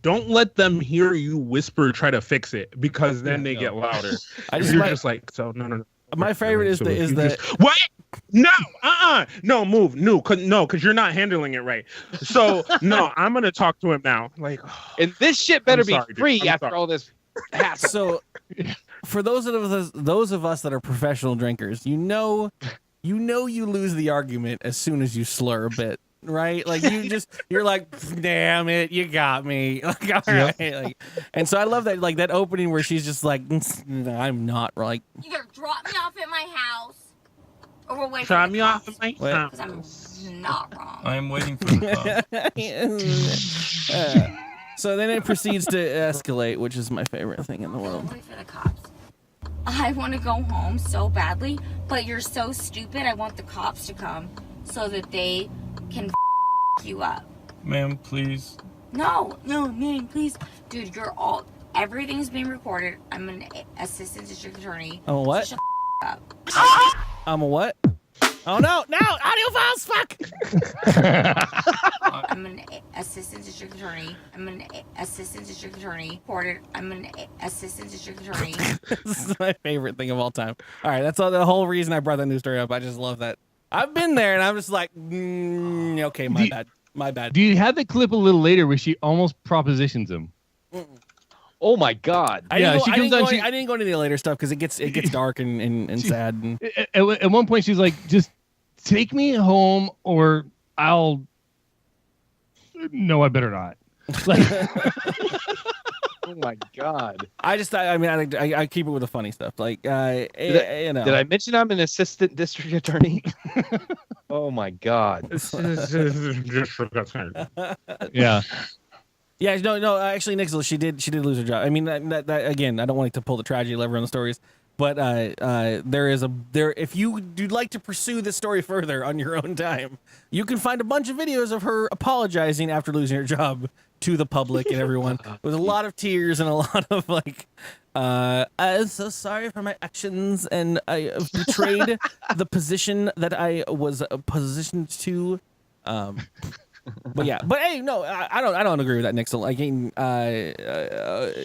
Don't let them hear you whisper, try to fix it, because then they get louder. You're just like, so no. My favorite is the what? No, no, move, no, because you're not handling it right. So no, I'm gonna talk to him now. Like, and this shit better be sorry, free dude. after all this hassle. So, for those of us that are professional drinkers, you lose the argument as soon as you slur a bit, right? Like you're like, damn it, you got me. Like, all right. Like, and so I love that, like that opening where she's just like, I'm not like. Either drop me off at my house, or we'll wait Drop for me the off cops. at my Because house. I'm not wrong. I am waiting for the car. So then it proceeds to escalate, which is my favorite thing in the world. Wait for the cops. I want to go home so badly, but you're so stupid. I want the cops to come so that they can you up. Ma'am, please. No, man, please. Dude, everything's being recorded. I'm an assistant district attorney. Oh, what? So shut up. I'm a what? Oh, no, audio files, fuck! I'm an assistant district attorney. I'm an assistant district attorney. I'm an assistant district attorney. This is my favorite thing of all time. All right, that's the whole reason I brought that news story up. I just love that. I've been there, and I'm just like, okay, my bad. Do you have the clip a little later where she almost propositions him? Oh my God! I didn't go into the later stuff because it gets dark and sad. And... At one point, she's like, "Just take me home, or I'll." No, I better not. Like, Oh my God! I keep it with the funny stuff. Like, Did I mention I'm an assistant district attorney? Oh my God! yeah. Yeah, no. Actually, Nixel, she did lose her job. I mean, that again, I don't want to pull the tragedy lever on the stories, but if you'd like to pursue this story further on your own time, you can find a bunch of videos of her apologizing after losing her job to the public and everyone. With a lot of tears and a lot of like, I'm so sorry for my actions, and I betrayed the position that I was positioned to. But hey, no, I don't agree with that, Nixel. Like,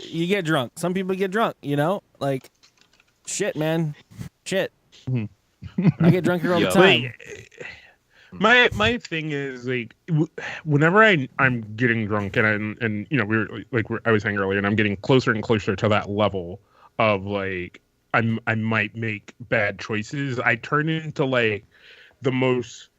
you get drunk. Some people get drunk, like, shit, man, shit. I get drunk here all the time. My thing is like, whenever I'm getting drunk and I was saying earlier, and I'm getting closer and closer to that level of like, I might make bad choices. I turn into like the most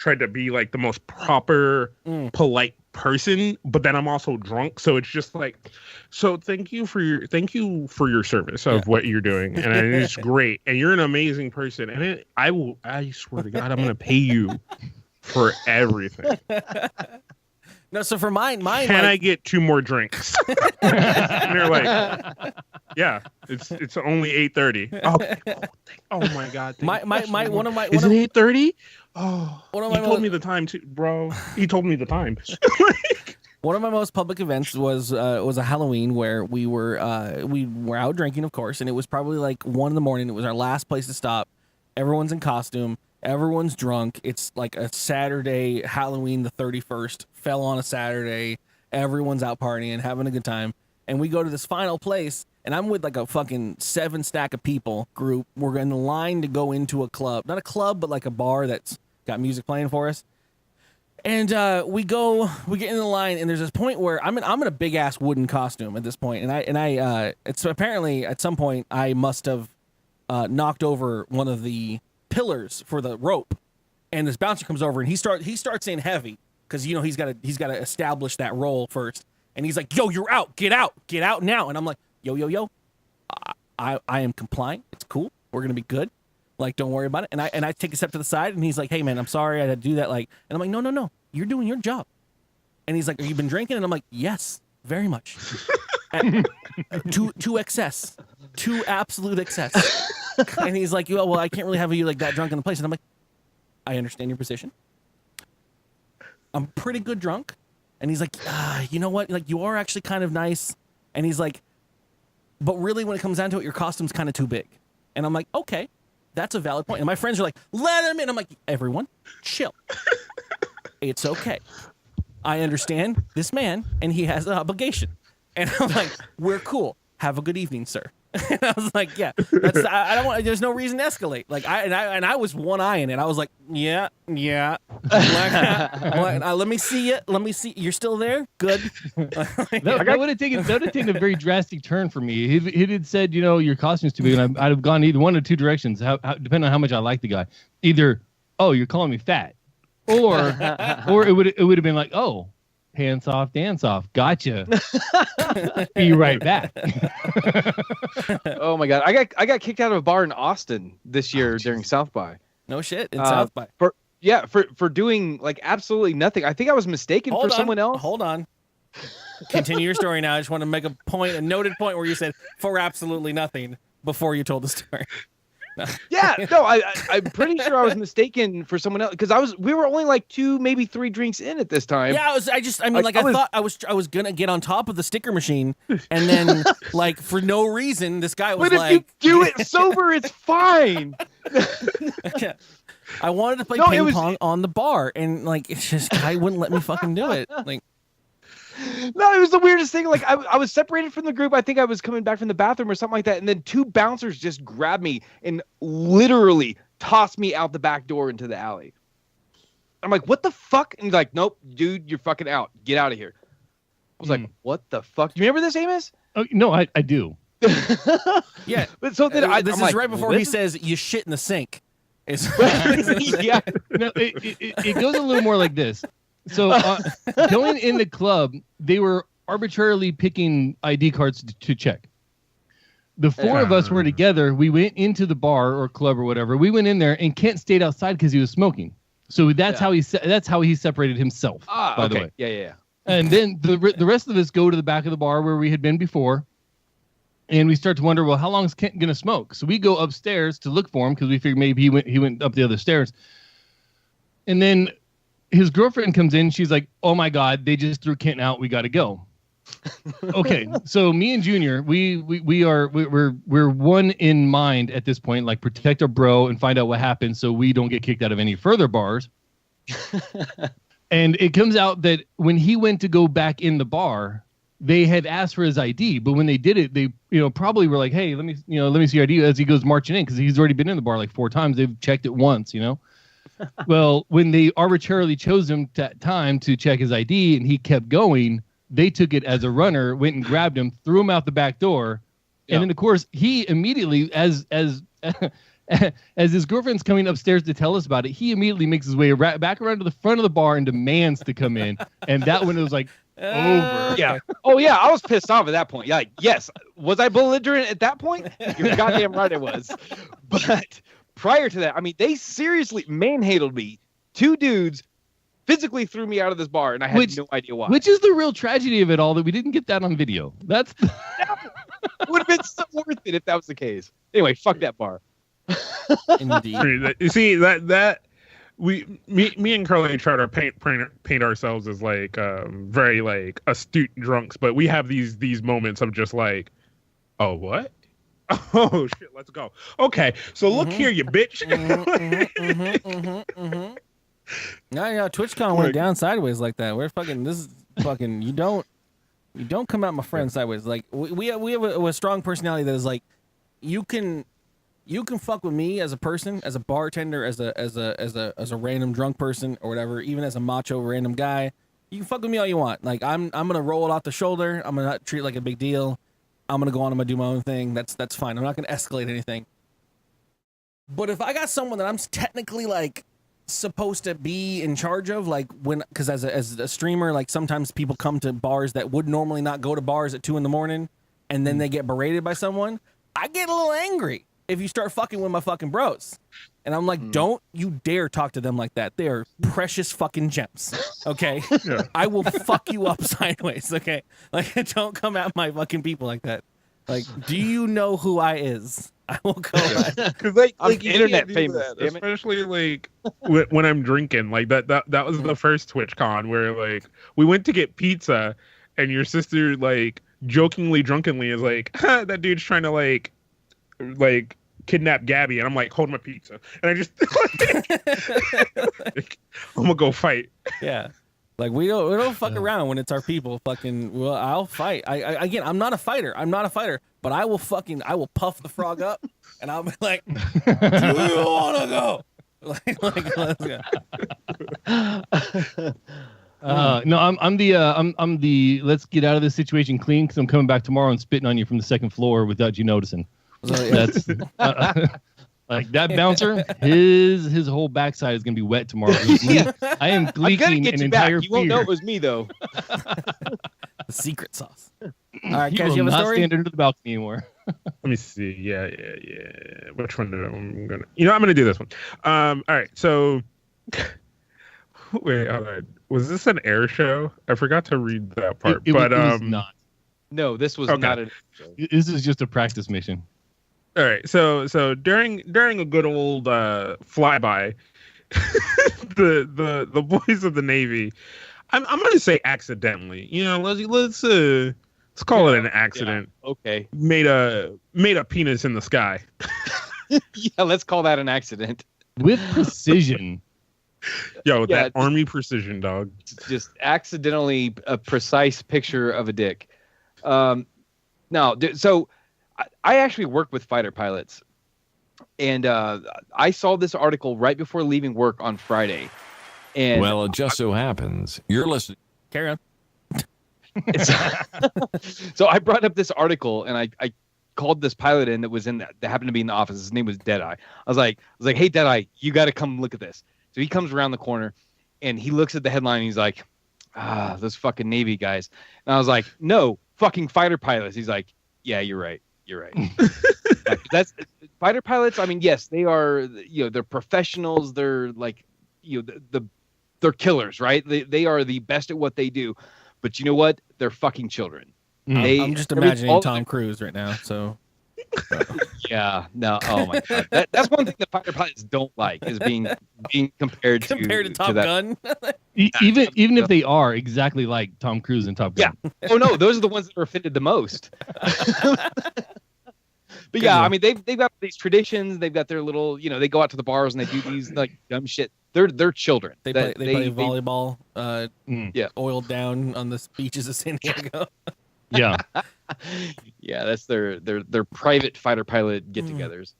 tried to be like the most proper, polite person, but then I'm also drunk, so it's just like, so thank you for your service of what you're doing, and it's great, and you're an amazing person, and I swear to God, I'm gonna pay you for everything. No, so for mine, can I get 2 more drinks? And they're like, yeah, it's only 8:30. Oh my God. One of my is it 8:30? Oh, he told me the time too, bro. He told me the time. One of my most public events was a Halloween where we were out drinking, of course, and it was probably like 1 a.m. It was our last place to stop. Everyone's in costume. Everyone's drunk. It's like a Saturday, Halloween the 31st, fell on a Saturday. Everyone's out partying, having a good time. And we go to this final place, and I'm with like a fucking 7 stack of people group. We're in the line to go into a club. Not a club, but like a bar that's got music playing for us. And we get in the line, and there's this point where I'm in a big ass wooden costume at this point, and I it's apparently at some point I must have knocked over one of the pillars for the rope, and this bouncer comes over and he starts in heavy because he's got to establish that role first, and he's like, yo, you're out, get out now, and I'm like, yo, I am complying, it's cool, we're gonna be good, like, don't worry about it, and I take a step to the side, and he's like, hey man, I'm sorry I had to do that, like, and I'm like, no, you're doing your job, and he's like, have you been drinking? And I'm like, yes, very much. To excess, to absolute excess. And he's like, well, I can't really have you like that drunk in the place. And I'm like, I understand your position. I'm pretty good drunk. And he's like, you know what? Like, you are actually kind of nice. And he's like, but really, when it comes down to it, your costume's kind of too big. And I'm like, okay, that's a valid point. And my friends are like, let him in. I'm like, everyone, chill. It's okay. I understand this man, and he has an obligation. And I'm like, we're cool. Have a good evening, sir. And I was like, yeah, I don't want. There's no reason to escalate. Like I was one-eyeing it. I was like, yeah. Let me see it. Let me see. You're still there. Good. That would have taken a very drastic turn for me. He had said, your costume's too big, and I'd have gone either one or two directions. Depending on how much I like the guy. Either, oh, you're calling me fat, or it would have been like, oh, pants off, dance off. Gotcha. Be right back. Oh my God. I got kicked out of a bar in Austin this year during South by. No shit. In South by. For doing like absolutely nothing. I think I was mistaken for someone else. Hold on. Continue your story now. I just want to make a noted point where you said for absolutely nothing before you told the story. No. Yeah, no, I'm pretty sure I was mistaken for someone else because we were only like 2, maybe 3 drinks in at this time. Yeah, I thought I was gonna get on top of the sticker machine, and then like for no reason, this guy was but like, if you do it sober, it's fine. I wanted to play ping pong on the bar, and like it's just guy wouldn't let me fucking do it. Like, no, it was the weirdest thing. Like I was separated from the group. I think I was coming back from the bathroom or something like that. And then 2 bouncers just grabbed me and literally tossed me out the back door into the alley. I'm like, what the fuck? And he's like, nope, dude, you're fucking out. Get out of here. I was like, what the fuck? Do you remember this, Amos? Oh, no, I do. Yeah. But so then this is right before he says you shit in the sink. Yeah. No, it goes a little more like this. So going in the club, they were arbitrarily picking ID cards to check. The 4 of us were together. We went into the bar or club or whatever. We went in there, and Kent stayed outside because he was smoking. So that's how he separated himself. By the way, yeah. And then the rest of us go to the back of the bar where we had been before, and we start to wonder, well, how long is Kent gonna smoke? So we go upstairs to look for him because we figured maybe he went up the other stairs, and then his girlfriend comes in. She's like, "Oh my God, they just threw Kent out. We got to go." Okay, so me and Junior, we're one in mind at this point. Like, protect our bro and find out what happened, so we don't get kicked out of any further bars. And it comes out that when he went to go back in the bar, they had asked for his ID, but when they did it, they probably were like, "Hey, let me see your ID," as he goes marching in because he's already been in the bar like 4 times. They've checked it once, Well, when they arbitrarily chose him time to check his ID and he kept going, they took it as a runner, went and grabbed him, threw him out the back door. And then, of course, he immediately, as as his girlfriend's coming upstairs to tell us about it, he immediately makes his way back around to the front of the bar and demands to come in. And that one was like over. Yeah. Oh yeah, I was pissed off at that point. Yeah. Like, yes. Was I belligerent at that point? You're goddamn right I was. But prior to that, I mean, they seriously manhandled me. Two dudes physically threw me out of this bar, and I had no idea why. Which is the real tragedy of it all, that we didn't get that on video. That's would have been so worth it if that was the case. Anyway, fuck that bar. Indeed. You see me and Carly try to paint ourselves as like very like astute drunks, but we have these moments of just like, oh what? Oh shit, let's go. Okay, so look here, you bitch. No, TwitchCon went down sideways like that. We're fucking. This is fucking. You don't come at my friend sideways. Like we have a strong personality that is like, you can fuck with me as a person, as a bartender, as a random drunk person or whatever, even as a macho random guy. You can fuck with me all you want. Like I'm gonna roll it off the shoulder. I'm gonna not treat it like a big deal. I'm gonna go on. I'm gonna do my own thing. That's fine. I'm not gonna escalate anything. But if I got someone that I'm technically like supposed to be in charge of, like because as a streamer, like sometimes people come to bars that would normally not go to bars at 2 a.m, and then they get berated by someone. I get a little angry if you start fucking with my fucking bros. And I'm like, don't you dare talk to them like that. They are precious fucking gems. Okay? Yeah. I will fuck you up sideways, okay? Like, don't come at my fucking people like that. Like, do you know who I is? I will go because like I'm internet famous, that, especially like when I'm drinking. Like that was the first TwitchCon where like we went to get pizza, and your sister like jokingly, drunkenly is like, that dude's trying to like kidnap Gabby, and I'm like, hold my pizza, and I just like, I'm gonna go fight. Yeah. Like we don't fuck around when it's our people. Fucking, well, I'll fight. Again, I'm not a fighter. But I will puff the frog up, and I'll be like, do you wanna go? Like let's go. No, I'm the let's get out of this situation clean, because I'm coming back tomorrow and spitting on you from the second floor without you noticing. So, yeah. That's like that bouncer. His whole backside is gonna be wet tomorrow. I am leaking an entire You won't know it was me though. The secret sauce. All right, you guys, will you have a not story? stand under the balcony anymore. Let me see. Yeah. Which one did I'm gonna? I'm gonna do this one. All right. So, wait. All right. Was this an air show? I forgot to read that part. It was not. No, this was okay. not a. This is just a practice mission. All right. So during a good old flyby, the boys of the Navy, I'm gonna say accidentally. Let's call it an accident. Yeah, okay. Made a penis in the sky. Yeah, let's call that an accident. With precision. Yo, that army precision, dog. Just accidentally a precise picture of a dick. No, so I actually work with fighter pilots, and I saw this article right before leaving work on Friday. And well, it just so happens you're listening. Carry on. So I brought up this article, and I called this pilot in that happened to be in the office. His name was Deadeye. I was like, hey, Deadeye, you got to come look at this. So he comes around the corner, and he looks at the headline, and he's like, those fucking Navy guys. And I was like, no, fucking fighter pilots. He's like, yeah, you're right. That's fighter pilots. I mean, yes, they are. They're professionals. They're like, they're killers, right? They are the best at what they do. But you know what? They're fucking children. I'm just imagining Tom Cruise right now. So. Yeah. No. Oh my God. That's one thing that fighter pilots don't like, is being compared to Top Gun. Even if they are exactly like Tom Cruise in Top Gun. Yeah. Oh no, those are the ones that are offended the most. But yeah, I mean, they've got these traditions. They've got their little, they go out to the bars and they do these like dumb shit. They're children. They play volleyball. Oiled down on the beaches of San Diego. Yeah. Yeah, that's their private fighter pilot get-togethers.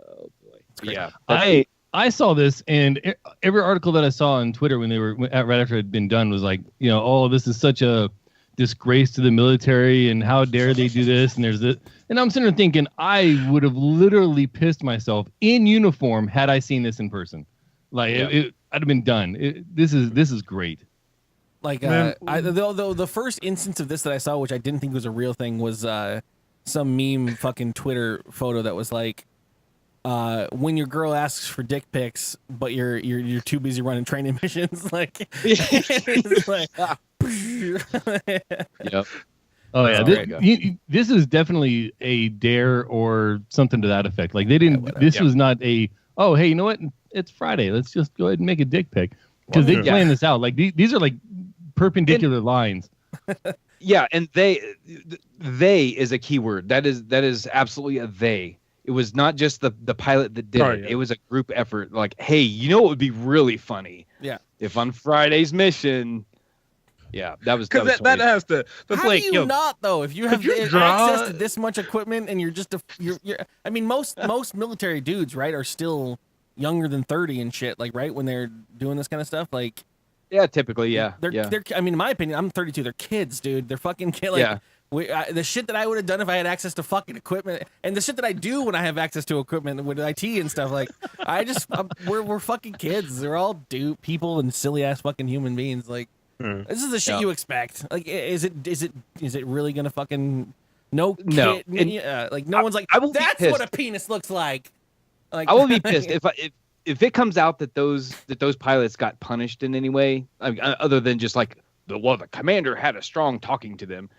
Oh boy. Yeah. I saw this, and every article that I saw on Twitter when they were right after it had been done was like, this is such a disgrace to the military and how dare they do this, and there's this, and I'm sitting there thinking I would have literally pissed myself in uniform had I seen this in person. Like I'd have been done. This is great. Like the first instance of this that I saw, which I didn't think was a real thing, was some meme fucking Twitter photo that was like, when your girl asks for dick pics, but you're too busy running training missions. Like, it's like Yep. Oh yeah, this is definitely a dare or something to that effect. Like they didn't. This was not a. Oh hey, you know what? It's Friday. Let's just go ahead and make a dick pic because they plan this out. Like these are like perpendicular lines. Yeah, and they is a key word. That is absolutely a they. It was not just the pilot that did it. Yeah. It was a group effort. Like, hey, you know what would be really funny? Yeah. If on Friday's mission. Yeah, that was because that has to. That's How like, do you not though? If you have access to this much equipment and you're just you're I mean, most military dudes, right, are still younger than 30 and shit. Like, right, when they're doing this kind of stuff, like. Yeah, typically, yeah. They're. I mean, in my opinion, I'm 32. They're kids, dude. They're fucking kids. Like, the shit that I would have done if I had access to fucking equipment, and the shit that I do when I have access to equipment with IT and stuff. Like, we're fucking kids. They're all people and silly ass fucking human beings. Like. This is the shit you expect. Like, is it really gonna fucking no? Like no one's like, that's what a penis looks like. Like, I will be pissed if it comes out that those pilots got punished in any way, other than just like the commander had a strong talking to them.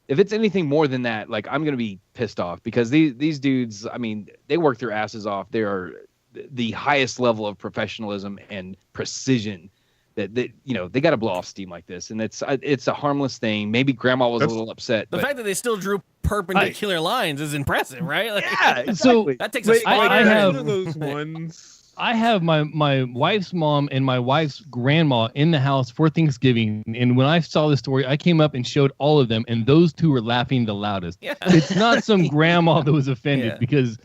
If it's anything more than that, like I'm gonna be pissed off because these dudes, I mean, they work their asses off. They are the highest level of professionalism and precision. That they got to blow off steam like this, and it's a harmless thing. Maybe Grandma was a little upset. The fact that they still drew perpendicular lines is impressive, right? Like, yeah, exactly. That takes a spot. I have one of those ones. I have my wife's mom and my wife's grandma in the house for Thanksgiving, and when I saw this story, I came up and showed all of them, and those two were laughing the loudest. Yeah. It's not some grandma that was offended because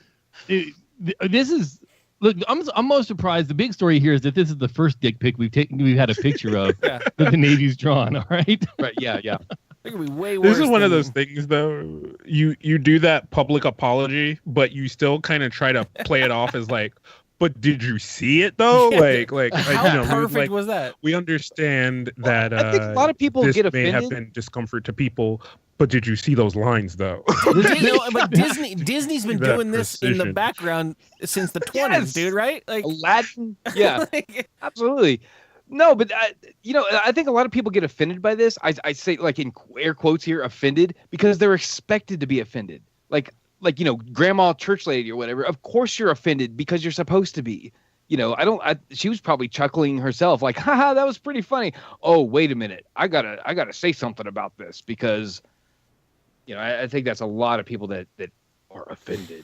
this is. Look, I'm most surprised. The big story here is that this is the first dick pic we've had a picture of that the Navy's drawn. All right. Right. Yeah. Yeah. It could be way worse. This is one of those things, though. You do that public apology, but you still kind of try to play it off as like, but did you see it though? Like how perfect was that? We understand that. I think a lot of people get offended. May have been discomfort to people. But did you see those lines, though? But Disney's been doing this in the background since the 20s, dude, right? Like Aladdin. Yeah, absolutely. No, but I think a lot of people get offended by this. I say, like, in air quotes here, offended, because they're expected to be offended. Like grandma church lady or whatever. Of course you're offended because you're supposed to be. She was probably chuckling herself, like, haha, that was pretty funny. Oh, wait a minute. I gotta say something about this because. I think that's a lot of people that are offended.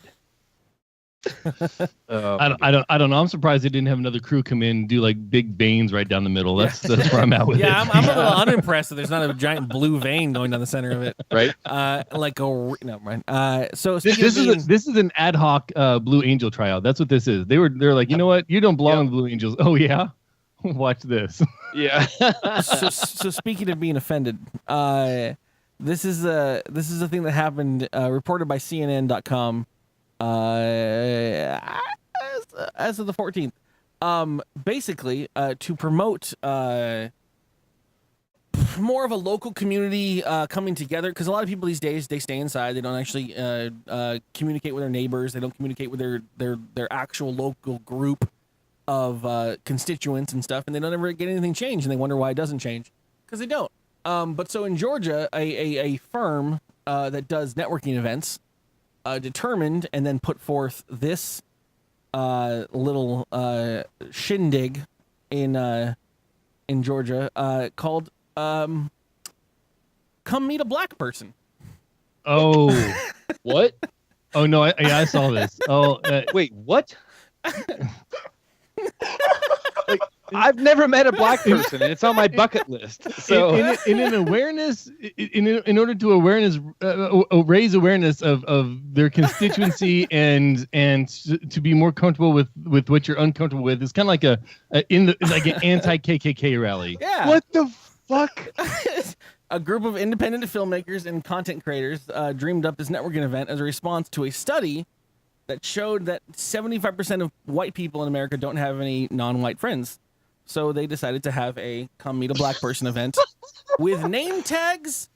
I don't know. I'm surprised they didn't have another crew come in and do like big veins right down the middle. That's where I'm at with it. I'm a little unimpressed that there's not a giant blue vein going down the center of it. Right. No, right. So this is an ad hoc Blue Angel tryout. That's what this is. They're like, you know what? You don't belong with Blue Angels. Oh yeah. Watch this. Yeah. so speaking of being offended, This is a thing that happened, reported by CNN.com as of the 14th. Basically, to promote more of a local community coming together, because a lot of people these days, they stay inside. They don't actually communicate with their neighbors. They don't communicate with their actual local group of constituents and stuff, and they don't ever get anything changed, and they wonder why it doesn't change, because they don't. But so in Georgia, a firm that does networking events determined and then put forth this little shindig in Georgia called "Come Meet a Black Person." Oh, what? Oh no, I saw this. Oh, wait, what? I've never met a black person, and it's on my bucket list. So, in an awareness, in order to raise awareness of their constituency and to be more comfortable with what you're uncomfortable with, it's kind of like an anti-KKK rally. Yeah. What the fuck? A group of independent filmmakers and content creators dreamed up this networking event as a response to a study that showed that 75% of white people in America don't have any non-white friends. So they decided to have a come meet a black person event with name tags.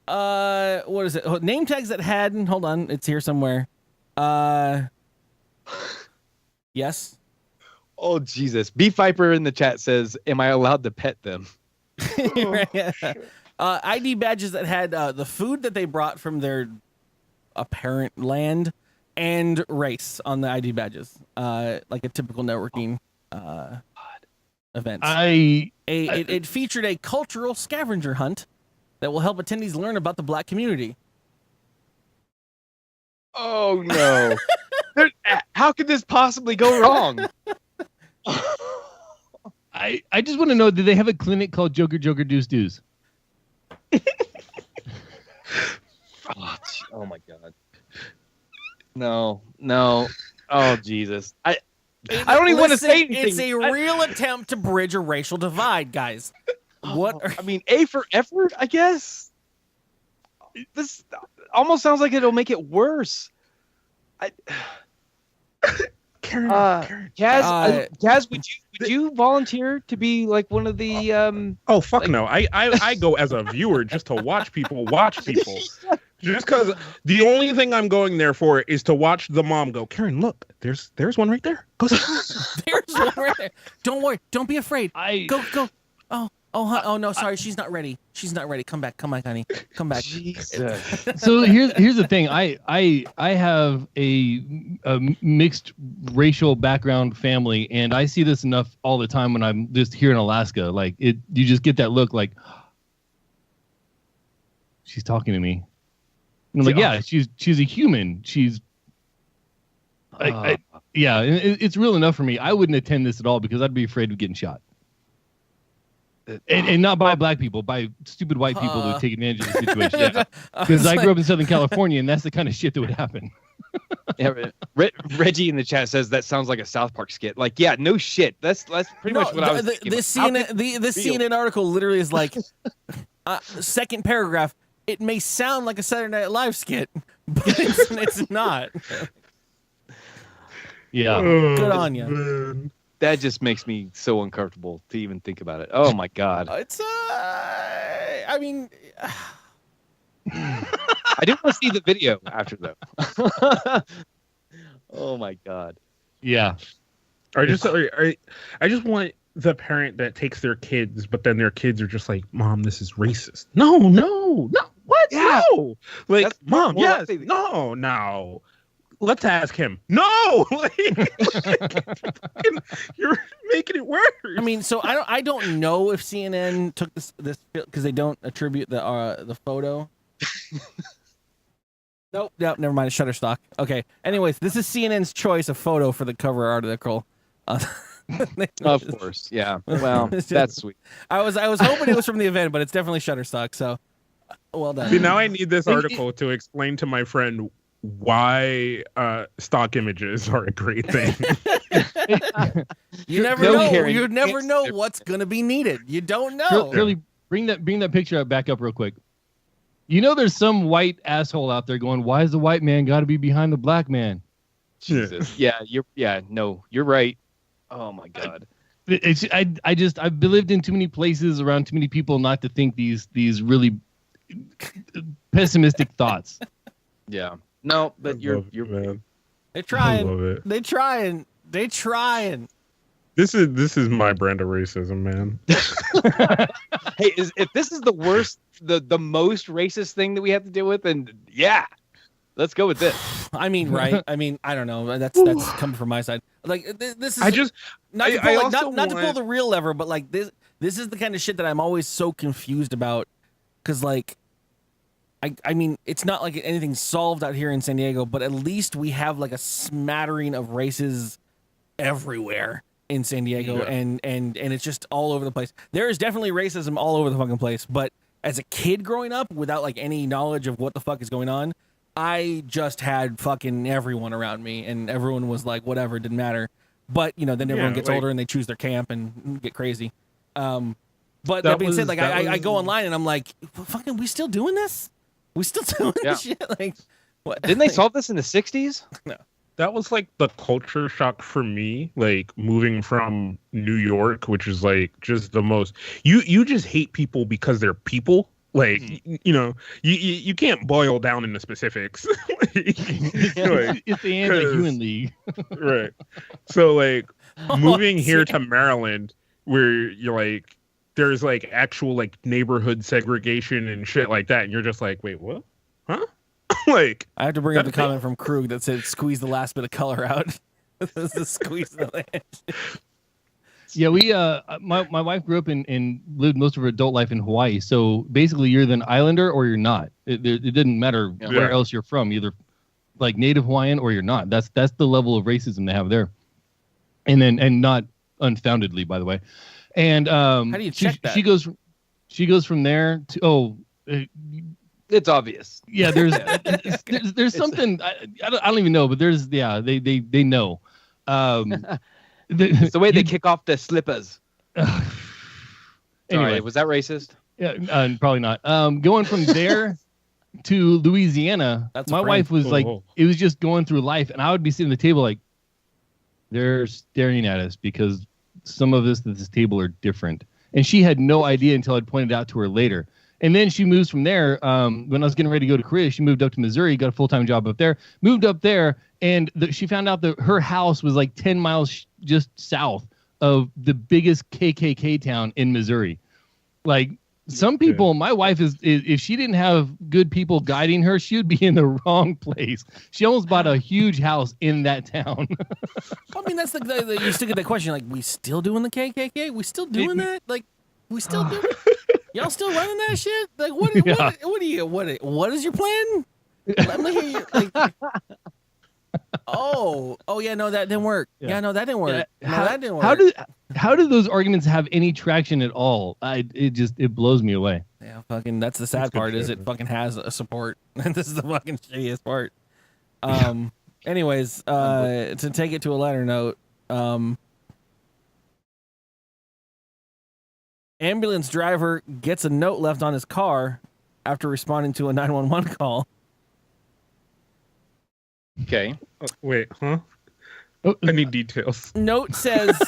What is it? Name tags that had, hold on, it's here somewhere. Yes. Oh, Jesus. Beef Viper in the chat says, am I allowed to pet them? ID badges that had the food that they brought from their apparent land and race on the ID badges, like a typical networking event. It featured a cultural scavenger hunt that will help attendees learn about the black community. Oh, no. How could this possibly go wrong? I just want to know, did they have a clinic called Joker Deuce Deuce? Oh my God. No. Oh, Jesus. I don't even want to say anything. It's a real attempt to bridge a racial divide, guys. I mean, A for effort, I guess. This almost sounds like it'll make it worse. Karen, Kaz, would you volunteer to be like one of the Oh fuck no. I go as a viewer just to watch people. Just because the only thing I'm going there for is to watch the mom go, Karen, look, there's one right there. Go see. There's one right there. Don't worry. Don't be afraid. Go. Oh no, sorry, she's not ready. Come back, honey. Come back. Jesus. So here's the thing. I have a mixed racial background family, and I see this enough all the time when I'm just here in Alaska. Like you just get that look like she's talking to me. And I'm like, yeah, she's a human. She's yeah, it's real enough for me. I wouldn't attend this at all because I'd be afraid of getting shot. And not by black people, by stupid white people who take advantage of the situation. Because I grew up in Southern California, and that's the kind of shit that would happen. Yeah, Reggie in the chat says that sounds like a South Park skit. Like, yeah, no shit. That's pretty much what I was thinking. This CNN article literally is like, second paragraph, it may sound like a Saturday Night Live skit, but it's not. Yeah. Good on you. That just makes me so uncomfortable to even think about it. Oh my God. It's I mean, I do want to see the video after though. Oh my God. Yeah. I just want the parent that takes their kids, but then their kids are just like, Mom, this is racist. No. What? Yeah. No. Like, That's Mom, more yes. likely. No. Let's ask him. No. You're making it worse. I mean, so I don't know if CNN took this because they don't attribute the photo. Nope, never mind. Shutterstock. Okay. Anyways, this is CNN's choice of photo for the cover article. Of course, yeah. Well, that's sweet. I was hoping it was from the event, but it's definitely Shutterstock. So, well done. See, now I need this article to explain to my friend why stock images are a great thing. You never know. Karen, you never know what's gonna be needed. You don't know. Really, bring that picture back up real quick. You know, there's some white asshole out there going, "Why is the white man got to be behind the black man?" Jesus. Yeah, you're right. Oh my God. I've lived in too many places around too many people not to think these really pessimistic thoughts. Yeah. No, but you're man. They're trying. They're trying. This is my brand of racism, man. Hey, if this is the worst, the most racist thing that we have to deal with, then yeah, let's go with this. I mean, right? I mean, I don't know. That's coming from my side. Like this is. I just not to pull the real lever, but like this is the kind of shit that I'm always so confused about, because like. I mean, it's not like anything's solved out here in San Diego, but at least we have like a smattering of races everywhere in San Diego, yeah. and it's just all over the place. There is definitely racism all over the fucking place, but as a kid growing up without like any knowledge of what the fuck is going on, I just had fucking everyone around me, and everyone was like, whatever, didn't matter. But, you know, then everyone gets older and they choose their camp and get crazy. But That that being said, was- like that I was- go online and I'm like, fucking, we still doing this? We still doing this shit? Like, what? Didn't they solve this in the 60s? No. That was like the culture shock for me, like moving from New York, which is like just the most. You just hate people because they're people. Like you know, you can't boil down into specifics. It's the anti-human league. Right. So like moving here to Maryland, where you're like, there's like actual like neighborhood segregation and shit like that, and you're just like, wait, what? Huh? Like, I have to bring up the comment from Krug that said, "Squeeze the last bit of color out." This is squeeze the last. Yeah, we my wife grew up and lived most of her adult life in Hawaii. So basically, you're either an islander or you're not. It didn't matter where else you're from, either like native Hawaiian or you're not. That's the level of racism they have there, and not unfoundedly, by the way. And How do you check that? She goes from there to It's obvious. yeah. There's something I don't even know, but there's they know. It's the way they kick off the slippers. Anyway, Sorry, was that racist? yeah, probably not. Going from there to Louisiana, That's my a wife was like, Oh. it was just going through life, and I would be sitting at the table like, they're staring at us because some of us at this table are different, and she had no idea until I'd pointed out to her later. And then she moves from there. When I was getting ready to go to Korea, she moved up to Missouri, got a full-time job up there, moved up there, and she found out that her house was like 10 miles just south of the biggest KKK town in Missouri. Like, some people, my wife is if she didn't have good people guiding her, she would be in the wrong place. She almost bought a huge house in that town. I mean, that's the you still get that question, like, we still doing the KKK? We still doing that? Like, we still doing y'all still running that shit? Like, what is your plan? Let me hear you. Like, oh yeah, no, that didn't work. Yeah, no, that didn't work. No, that didn't work. How do those arguments have any traction at all? It blows me away. Yeah, fucking. That's the sad part. Is it fucking has a support? This is the fucking shittiest part. Anyways, to take it to a lighter note, ambulance driver gets a note left on his car after responding to a 911 call. Okay. Wait, huh? I need details. Note says,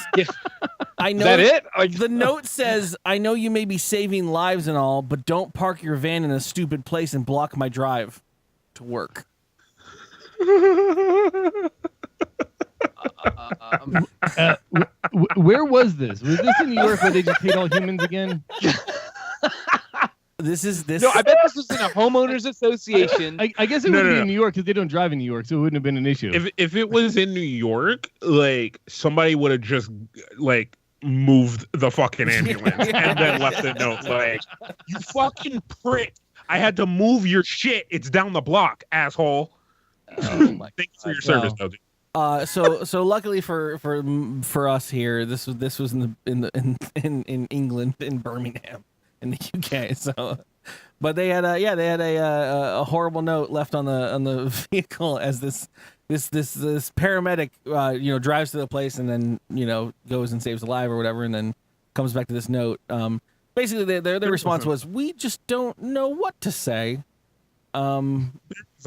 I know. Is that it? The note says, I know you may be saving lives and all, but don't park your van in a stupid place and block my drive to work. Where was this? Was this in New York where they just hate all humans again? This. No, I bet this was in a homeowners association. I guess it would be in New York because they don't drive in New York, so it wouldn't have been an issue. If it was in New York, like somebody would have just like moved the fucking ambulance and then left a note like, "You fucking prick! I had to move your shit. It's down the block, asshole." Oh my Thanks for your service, though. So luckily for us here, this was in England, in Birmingham, in the UK. So, but they had a horrible note left on the vehicle as this paramedic drives to the place and then goes and saves a life or whatever, and then comes back to this note. Basically, their response was, "We just don't know what to say." Isn't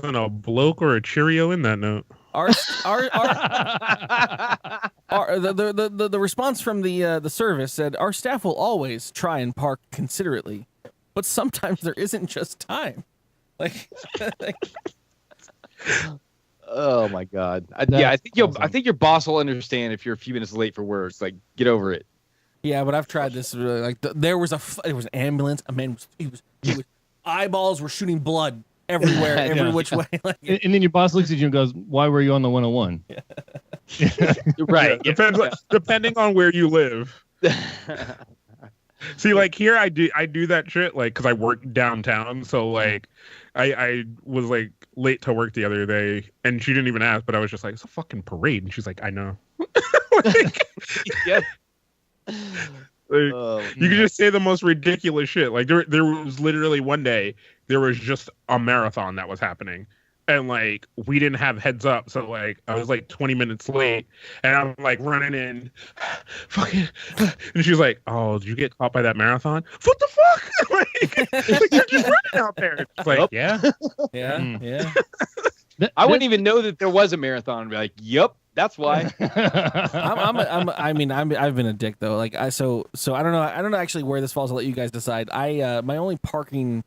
a bloke or a Cheerio in that note? The response from the service said, "Our staff will always try and park considerately, but sometimes there isn't just time." Like, oh my God. I think your boss will understand if you're a few minutes late for work. It's like, get over it. yeah, but I've tried this. There was an ambulance. A man was eyeballs were shooting blood everywhere, every which way. Like, and then your boss looks at you and goes, "Why were you on the 101?" Right. Yeah, depending on where you live. See, like here, I do that shit like because I work downtown, so like I was like late to work the other day, and she didn't even ask, but I was just like, "It's a fucking parade," and she's like, "I know." Like, Yeah. like, you could just say the most ridiculous shit. Like there was literally one day there was just a marathon that was happening, and like we didn't have heads up, so like I was like 20 minutes late, and I'm like running in, fucking, and she was like, "Oh, did you get caught by that marathon? What the fuck? like, you're just running out there." It's like, yeah. Yeah. I wouldn't even know that there was a marathon. I'd be like, "Yep, that's why." I've been a dick though. Like so I don't know. I don't know actually where this falls. I'll let you guys decide. My only parking,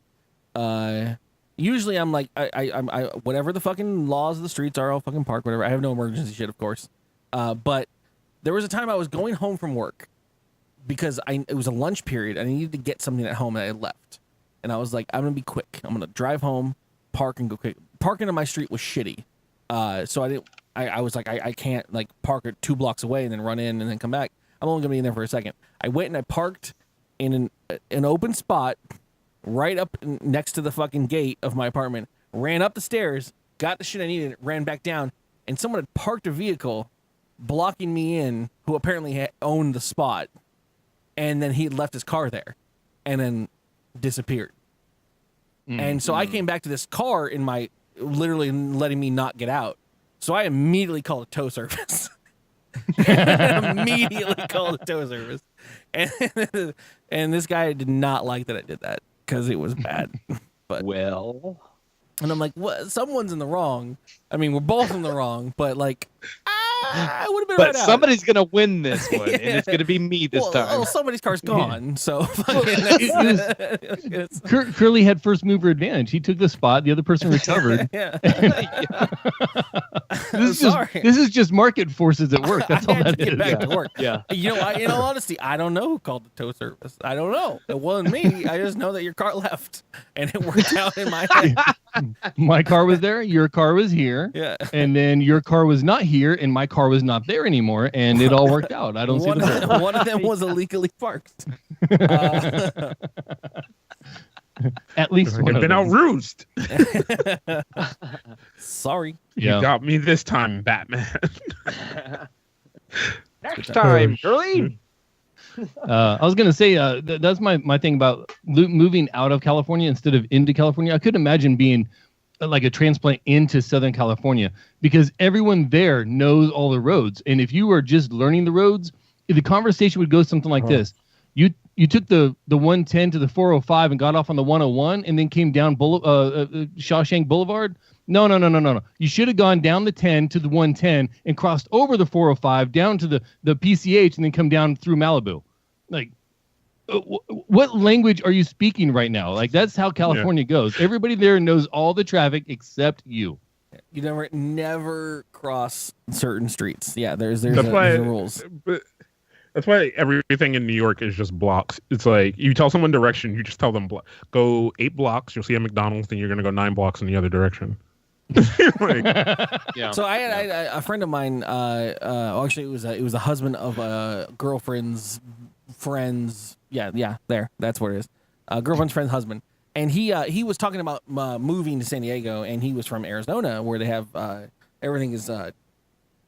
usually I'm like I whatever the fucking laws of the streets are, I'll fucking park whatever. I have no emergency shit, of course. But there was a time I was going home from work because it was a lunch period. I needed to get something at home that I had left, and I was like, I'm gonna be quick. I'm gonna drive home, park, and go quick. Parking on my street was shitty, so I didn't. I was like, I can't like park it 2 blocks away and then run in and then come back. I'm only gonna be in there for a second. I went and I parked in an open spot right up next to the fucking gate of my apartment. Ran up the stairs, got the shit I needed, ran back down, and someone had parked a vehicle blocking me in, who apparently had owned the spot, and then he had left his car there, and then disappeared. And so I came back to this car in my literally letting me not get out. So I immediately called a tow service. Immediately called a tow service. And this guy did not like that I did that because it was bad. But and I'm like, what? Someone's in the wrong. I mean, we're both in the wrong, but like, I would have been right out. But somebody's gonna win this one, and it's gonna be me this time. Well, somebody's car's gone, so Curly had first mover advantage. He took the spot, the other person recovered. This is just market forces at work. That's all that is. Get back to work. Yeah. You know, in all honesty, I don't know who called the tow service. I don't know. It wasn't me. I just know that your car left, and it worked out in my head. My car was there, your car was here, and then your car was not here, and my car was not there anymore, and it all worked out. I don't see the problem. One of them was illegally parked. At least one of been them. out rused. Sorry. You got me this time, Batman. Next time, Curly. I was gonna say that's my thing about moving out of California instead of into California. I couldn't imagine being like a transplant into Southern California because everyone there knows all the roads, and if you were just learning the roads, the conversation would go something like this: you took the 110 to the 405 and got off on the 101, and then came down Shawshank Boulevard. No. You should have gone down the 10 to the 110 and crossed over the 405 down to the PCH and then come down through Malibu. Like, what language are you speaking right now? Like, that's how California goes. Everybody there knows all the traffic except you. You never cross certain streets. Yeah, there's rules. But that's why everything in New York is just blocks. It's like you tell someone direction, you just tell them go 8 blocks, you'll see a McDonald's, then you're gonna go 9 blocks in the other direction. So I had a friend of mine. Actually, it was a husband of a girlfriend's friend's. That's where it is. Girlfriend's friend's husband, and he was talking about moving to San Diego, and he was from Arizona, where they have everything is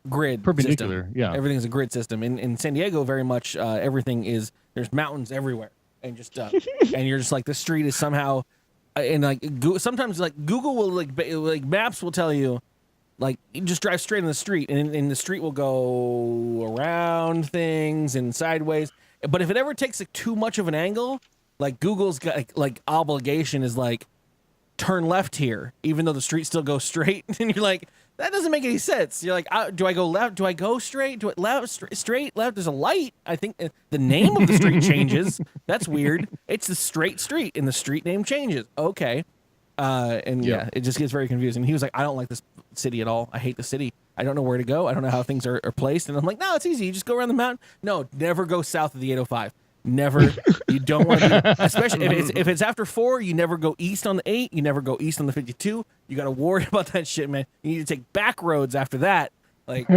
grid perpendicular. System. Yeah, everything is a grid system. In San Diego, very much everything is there's mountains everywhere, and just and you're just like the street is somehow. And like sometimes like Google will like maps will tell you like you just drive straight in the street and the street will go around things and sideways. But if it ever takes like too much of an angle, like Google's got like obligation is like turn left here, even though the street still goes straight. And you're like, that doesn't make any sense. You're like, do I go left? Do I go straight? Do it left? Straight left? There's a light. I think the name of the street changes. That's weird. It's the straight street, and the street name changes. Okay, it just gets very confusing. He was like, I don't like this city at all. I hate the city. I don't know where to go. I don't know how things are placed. And I'm like, no, it's easy. You just go around the mountain. No, never go south of the 805. Never. You don't want to, especially if it's after 4. You never go east on the 8. You never go east on the 52. You got to worry about that shit, man. You need to take back roads after that. Like,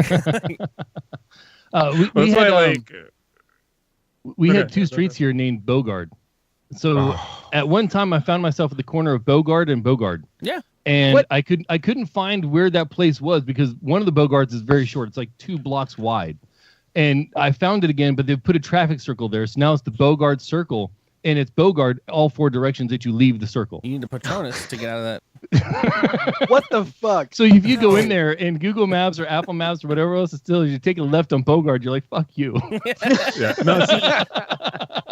we had 2 streets here named Bogard. So at one time, I found myself at the corner of Bogard and Bogard. Yeah. And I couldn't find where that place was because one of the Bogards is very short. It's like 2 blocks wide. And I found it again, but they've put a traffic circle there. So now it's the Bogard Circle. and it's Bogard all 4 directions that you leave the circle. You need a Patronus to get out of that. What the fuck? So if you go in there and Google Maps or Apple Maps or whatever else, it's still you take a left on Bogard, you're like, fuck you. Yeah. No,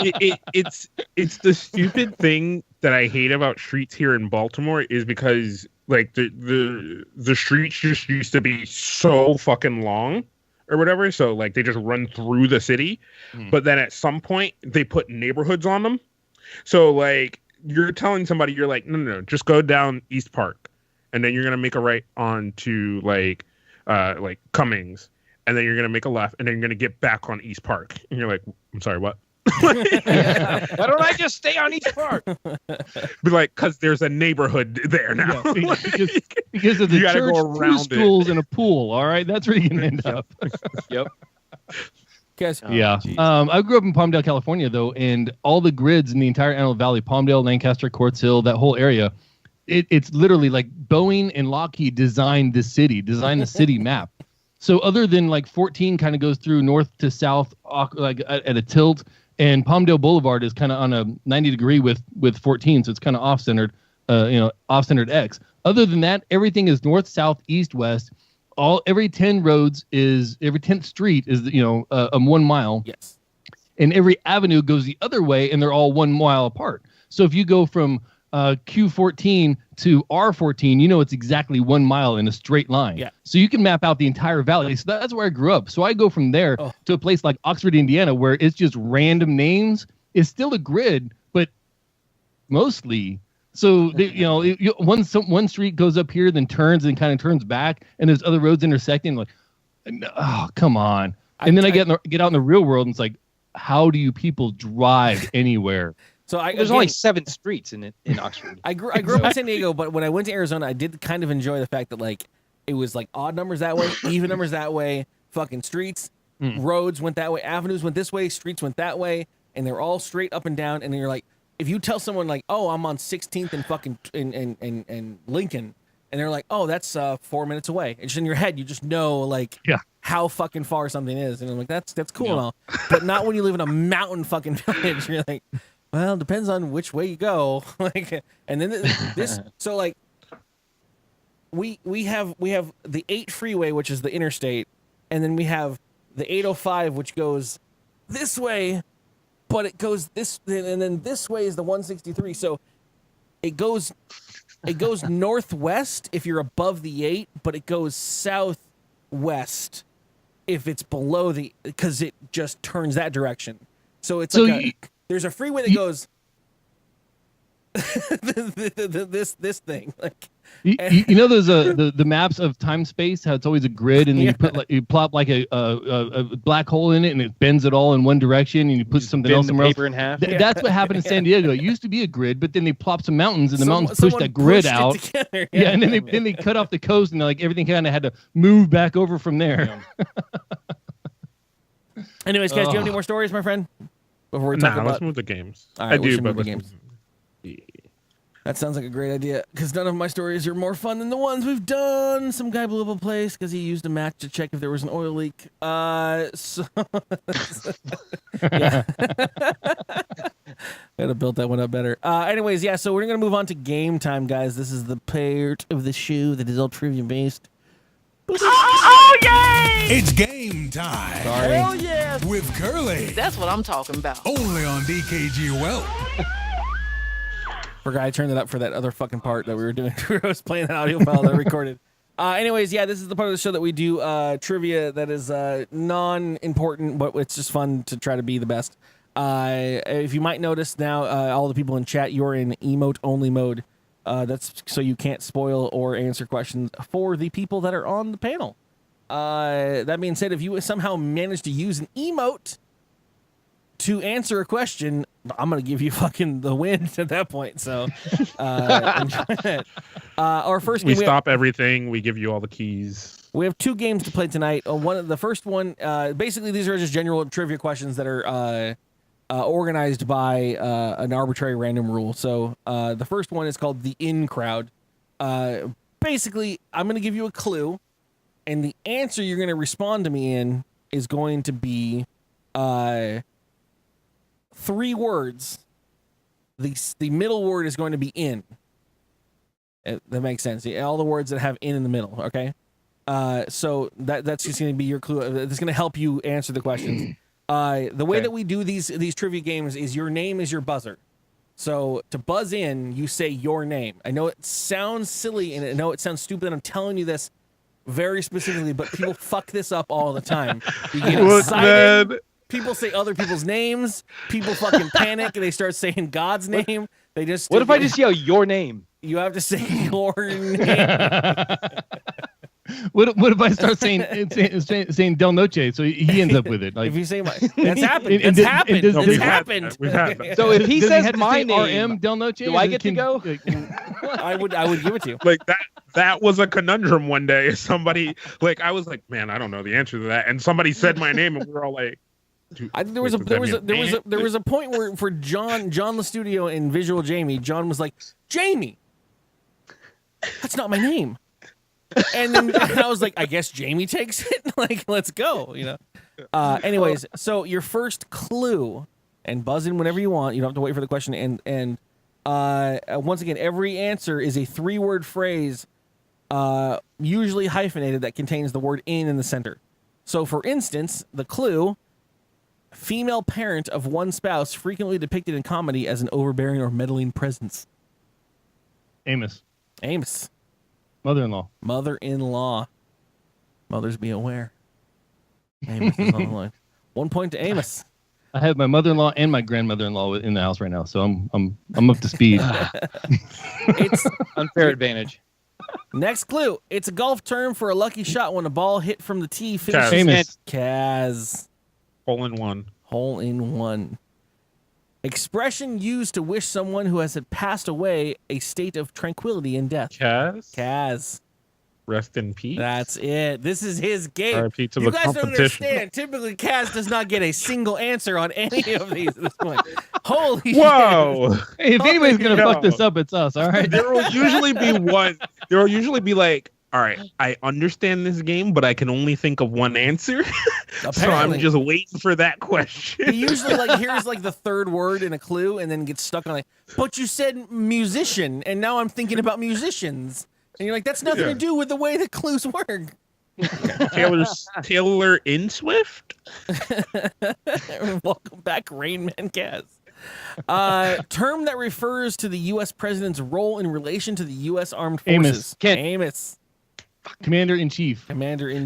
see, it's the stupid thing that I hate about streets here in Baltimore is because like the streets just used to be so fucking long or whatever, so like they just run through the city, but then at some point they put neighborhoods on them. So like you're telling somebody, you're like, no, just go down East Park, and then you're gonna make a right onto like Cummings, and then you're gonna make a left, and then you're gonna get back on East Park, and you're like, I'm sorry, what? Why don't I just stay on East Park? Be like, because there's a neighborhood there now. Yeah, because of the You gotta church, go 2 around schools, and a pool. All right, that's where you're gonna end up. Yep. Guys, Yeah. I grew up in Palmdale, California, though, and all the grids in the entire Antelope Valley, Palmdale, Lancaster, Quartz Hill, that whole area, it's literally like Boeing and Lockheed designed the city map. So other than like 14 kind of goes through north to south, like at a tilt, and Palmdale Boulevard is kind of on a 90 degree with 14, so it's kind of off-centered, off-centered X. Other than that, everything is north, south, east, west. Every 10th street is 1 mile. yes. And every avenue goes the other way, and they're all 1 mile apart. So if you go from Q14 to R14, you know it's exactly 1 mile in a straight line. Yeah. So you can map out the entire valley. So that's where I grew up. So I go from there to a place like Oxford, Indiana, where it's just random names. It's still a grid, but mostly. So one street goes up here, then turns and kind of turns back, and there's other roads intersecting. Like, oh, come on! And then I get out in the real world, and it's like, how do you people drive anywhere? So There's only 7 streets in Oxford. I grew up in San Diego, but when I went to Arizona, I did kind of enjoy the fact that like it was like odd numbers that way, even numbers that way, fucking streets, roads went that way, avenues went this way, streets went that way, and they're all straight up and down. And you're like, if you tell someone like, oh, I'm on 16th and fucking in Lincoln, and they're like, oh, that's 4 minutes away, and just in your head you just know like how fucking far something is, and I'm like, that's cool and all, but not when you live in a mountain fucking village. You're like, well, it depends on which way you go. Like, and then this, so like, we have the 8 freeway, which is the interstate, and then we have the 805, which goes this way, but it goes this, and then this way is the 163. So it goes northwest if you're above the 8, but it goes southwest if it's below because it just turns that direction. So it's there's a freeway that goes this thing. Like, you know those the maps of time space, how it's always a grid, and then you plop like a black hole in it, and it bends it all in one direction, and you put something else somewhere else. In half. That's what happened in San Diego. It used to be a grid, but then they plopped some mountains, and the mountains pushed that grid out. Together, and then they cut off the coast, and like everything kind of had to move back over from there. Anyways, guys, do you have any more stories, my friend? Before we talk about, let's move the games. All right, I do, but move the games. That sounds like a great idea, because none of my stories are more fun than the ones we've done. Some guy blew up a place because he used a match to check if there was an oil leak. So yeah, I'd have built that one up better. Anyways, yeah, so we're gonna move on to game time, guys. This is the part of the show that is all trivia based. Oh, yay! It's game time. Sorry. Oh, yes. With Curly. That's what I'm talking about. Only on dkgWELP. Forgot I turned it up for that other fucking part that we were doing. I was playing that audio file that I recorded. Anyways, yeah, this is the part of the show that we do trivia that is non-important, but it's just fun to try to be the best. If you might notice now, all the people in chat, you're in emote-only mode. That's so you can't spoil or answer questions for the people that are on the panel. That being said, if you somehow manage to use an emote to answer a question, I'm gonna give you fucking the win at that point. So enjoy that. Our first game, we stop everything. We give you all the keys. We have 2 games to play tonight. The first one, basically these are just general trivia questions that are organized by an arbitrary random rule. So the first one is called the in crowd. Basically, I'm going to give you a clue, and the answer you're going to respond to me in is going to be 3 words, the middle word is going to be in. That makes sense. All the words that have in the middle. Okay. So that's just going to be your clue. It's going to help you answer the questions. The way that we do these trivia games is your name is your buzzer. So to buzz in, you say your name. I know it sounds silly and I know it sounds stupid, and I'm telling you this very specifically, but people fuck this up all the time. You get excited. People say other people's names. People fucking panic and they start saying God's name. They just. What if I just yell your name? You have to say your name. What if I start saying Del Noche, so he ends up with it? Like, if you say my, that's happened. It's happened. It's happened. We've had that. So if he says my name, name, Del Noche, do I get to go? I would give it to you. Like that was a conundrum one day. Somebody I was like, man, I don't know the answer to that, and somebody said my name, and we were all like. I think there was a point where for John the studio and Visual Jamie, John was like, Jamie, that's not my name. And then I was like, I guess Jamie takes it. Like, let's go, you know. Anyways, so your first clue, and buzz in whenever you want. You don't have to wait for the question. And once again, every answer is a 3-word phrase, usually hyphenated, that contains the word in the center. So, for instance, the clue: female parent of one spouse, frequently depicted in comedy as an overbearing or meddling presence. Amos. Mother-in-law. Mothers be aware. Amos is on the line. 1 point to Amos. I have my mother-in-law and my grandmother-in-law in the house right now, so I'm up to speed. It's unfair advantage. Next clue: it's a golf term for a lucky shot when a ball hit from the tee finishes. Amos. Kaz. Hole in one. Expression used to wish someone who has passed away a state of tranquility in death. Kaz. Rest in peace. That's it. This is his game. R.I.P. to You the guys don't competition. understand. Typically, Kaz does not get a single answer on any of these at this point. Holy Whoa. shit. Hey, if anybody's gonna fuck this up, it's us. All right. There will usually be one. There will usually be like, all right, I understand this game, but I can only think of one answer. So I'm just waiting for that question. He usually hears the third word in a clue and then gets stuck on it. But you said musician, and now I'm thinking about musicians. And you're like, that's nothing to do with the way the clues work. Taylor Swift. Welcome back, Rain Man Kaz. Term that refers to the U.S. president's role in relation to the U.S. Armed Forces. Amos. Commander-in-Chief.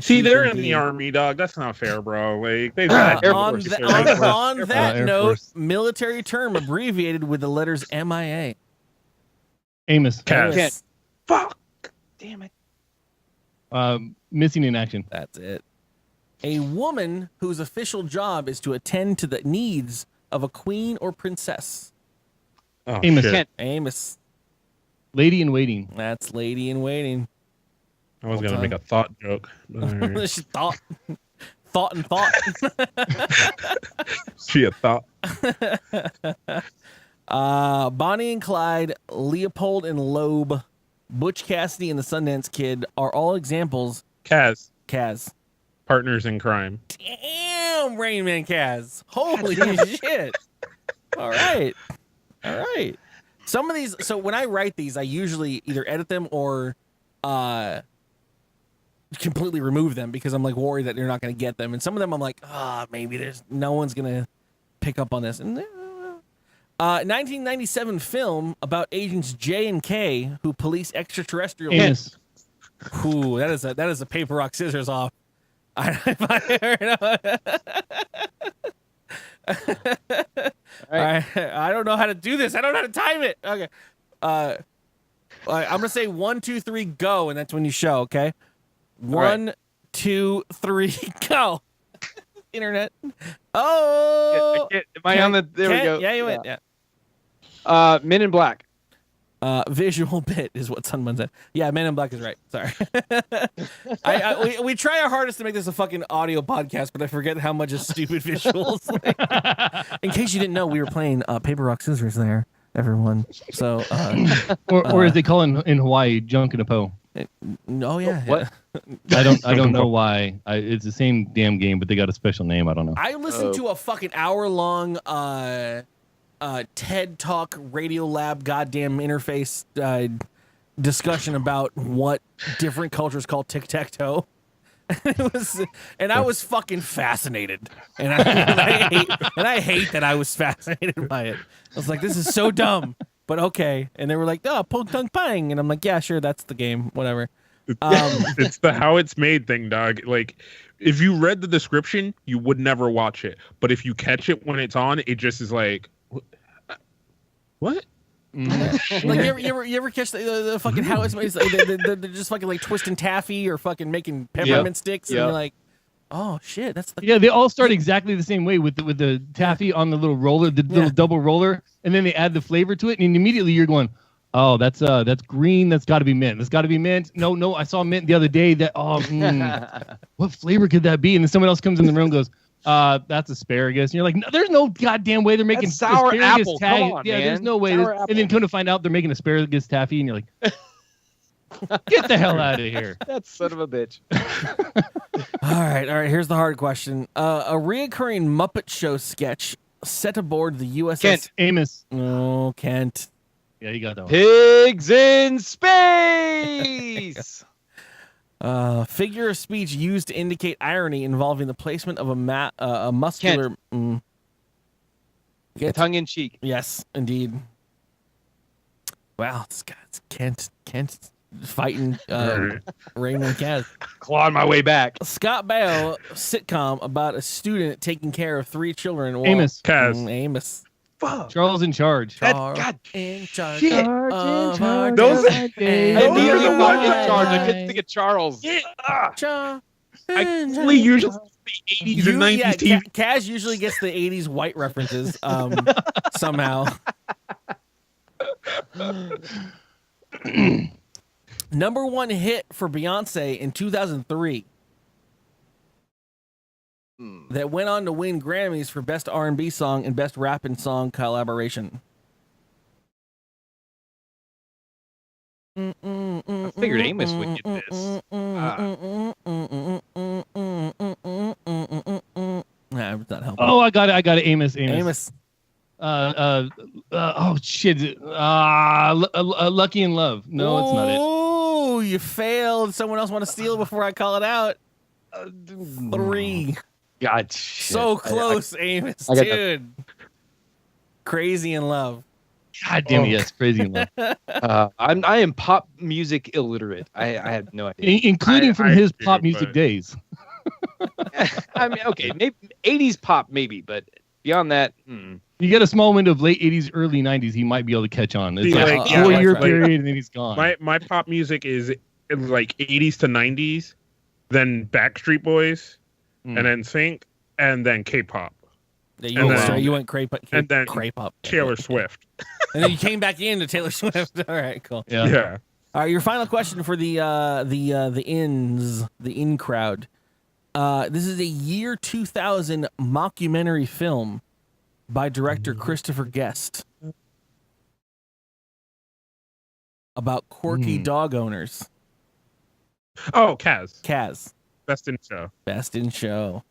See, they're in the army, dog. That's not fair, bro. Like they've got on that note, military term abbreviated with the letters MIA. Amos. Fuck. Damn it. Missing in action. That's it. A woman whose official job is to attend to the needs of a queen or princess. Oh, Amos. shit. Amos. Lady in waiting. That's lady in waiting. I was gonna make a thought joke. Right. She thought and thought. She a thought. Bonnie and Clyde, Leopold and Loeb, Butch Cassidy and the Sundance Kid are all examples. Kaz. Partners in crime. Damn, Rain Man Kaz. Holy shit. All right. Some of these, so when I write these, I usually either edit them or completely remove them because I'm worried that they're not going to get them. And some of them I'm like, maybe there's no one's going to pick up on this. And 1997 film about agents J and K who police extraterrestrial. Amos. Ooh, that is a paper rock scissors off. I don't know how to do this. I don't know how to time it. Okay. I'm gonna say 1, 2, 3, go, and that's when you show. Okay. 1, 2, 3, go. Internet. Oh. Am I on the? There we go. Yeah, you went. Yeah. Men in Black. Visual bit is what Sunman said. Yeah, Men in Black is right. Sorry. We try our hardest to make this a fucking audio podcast, but I forget how much is stupid visuals. In case you didn't know, we were playing Paper Rock Scissors there, everyone. So, or as they call it in Hawaii, Junk and a Po. Oh yeah. What? I don't know why. It's the same damn game, but they got a special name. I don't know. I listened to a fucking hour-long TED Talk Radio Lab goddamn interface discussion about what different cultures call tic-tac-toe. And I was fucking fascinated, and I hate that I was fascinated by it. I was like, this is so dumb, but okay. And they were like, oh, pong tung pang, and I'm like, yeah, sure, that's the game, whatever. It's the how it's made thing, dog. Like, if you read the description, you would never watch it, but if you catch it when it's on, it just is like, what? Like you ever catch the fucking how it's made? They're just fucking like twisting taffy or fucking making peppermint sticks, and you're like, oh shit, that's the Yeah, they all start exactly the same way with the taffy on the little roller, the little double roller, and then they add the flavor to it, and immediately you're going, oh, that's green, that's got to be mint. That's got to be mint. No, I saw mint the other day. What flavor could that be? And then someone else comes in the room and goes, that's asparagus. And you're like, no, there's no goddamn way they're making sour asparagus apple. taffy. Come on, yeah, man. there's no way. And then come to find out they're making asparagus taffy, and you're like, get the hell out of here. That son of a bitch. All right. Here's the hard question. A reoccurring Muppet Show sketch set aboard the USS Kent. Amos. Oh, Kent. Yeah, you got that one. Pigs in space. Figure of speech used to indicate irony involving the placement of a muscular. Tongue in cheek. Yes, indeed. Wow, this guy's Kent fighting Raymond Kaz. Clawing my way back. Scott Baio sitcom about a student taking care of 3 children. While, Amos. Kaz. Amos. Fuck. Charles in charge. God. In charge. Shit. Of our Those destiny. those are the ones in charge. I couldn't think of Charles. I only usually the 80s and 90s TV. Kaz usually gets the 80s white references somehow. Number 1 hit for Beyonce in 2003 that went on to win Grammys for Best R&B Song and Best Rap and Song Collaboration. I figured Amos would get this. Nah, it's not helping. Oh, I got it. Amos. Amos. Oh shit. Lucky in Love. No, it's not it. Oh, you failed. Someone else want to steal before I call it out? 3. God, shit. So close, Amos, dude. Crazy in Love. God damn it, yes, Crazy in Love. I am pop music illiterate. I have no idea. Including from his pop music days. I mean, okay, maybe 80s pop, maybe, but beyond that, You get a small window of late 80s, early 90s, he might be able to catch on. It's like a 4-year period, and then he's gone. My pop music is like 80s to 90s, then Backstreet Boys, and then Sync, and then K-pop. Yeah, you went K-pop. And then K-pop. Taylor Swift. And then you came back into Taylor Swift. All right, cool. Yeah. All right, your final question for the in crowd. This is a year 2000 mockumentary film by director Christopher Guest about quirky dog owners. Oh, Kaz. Best in Show.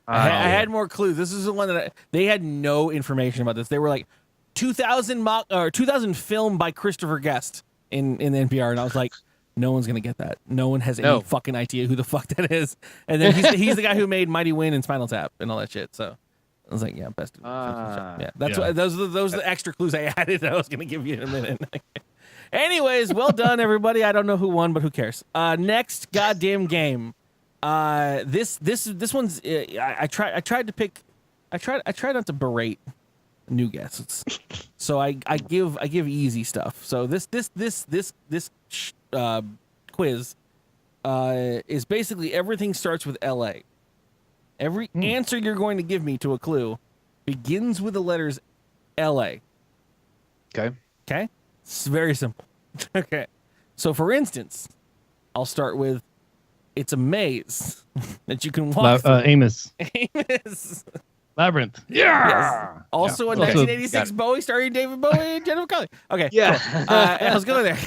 I had more clues. This is the one that they had no information about this. They were like 2000 film by Christopher Guest in the NPR, and I was like, no one's gonna get that. No one has any fucking idea who the fuck that is. And then he's the guy who made Mighty Wind and Spinal Tap and all that shit. So I was like, yeah, best. Yeah, that's what those are the extra clues I added that I was gonna give you in a minute. Anyways, well done, everybody. I don't know who won, but who cares? Next goddamn game. This one's. I tried to pick. I tried not to berate new guests, so I give easy stuff. So this quiz is basically everything starts with L.A. Every answer you're going to give me to a clue begins with the letters L.A. Okay. It's very simple. Okay. So, for instance, I'll start with, it's a maze that you can walk through. Amos. Labyrinth. Yeah. Yes. Also a 1986 Bowie starring David Bowie and Jennifer Connelly. Okay. Yeah. Cool. I was going there.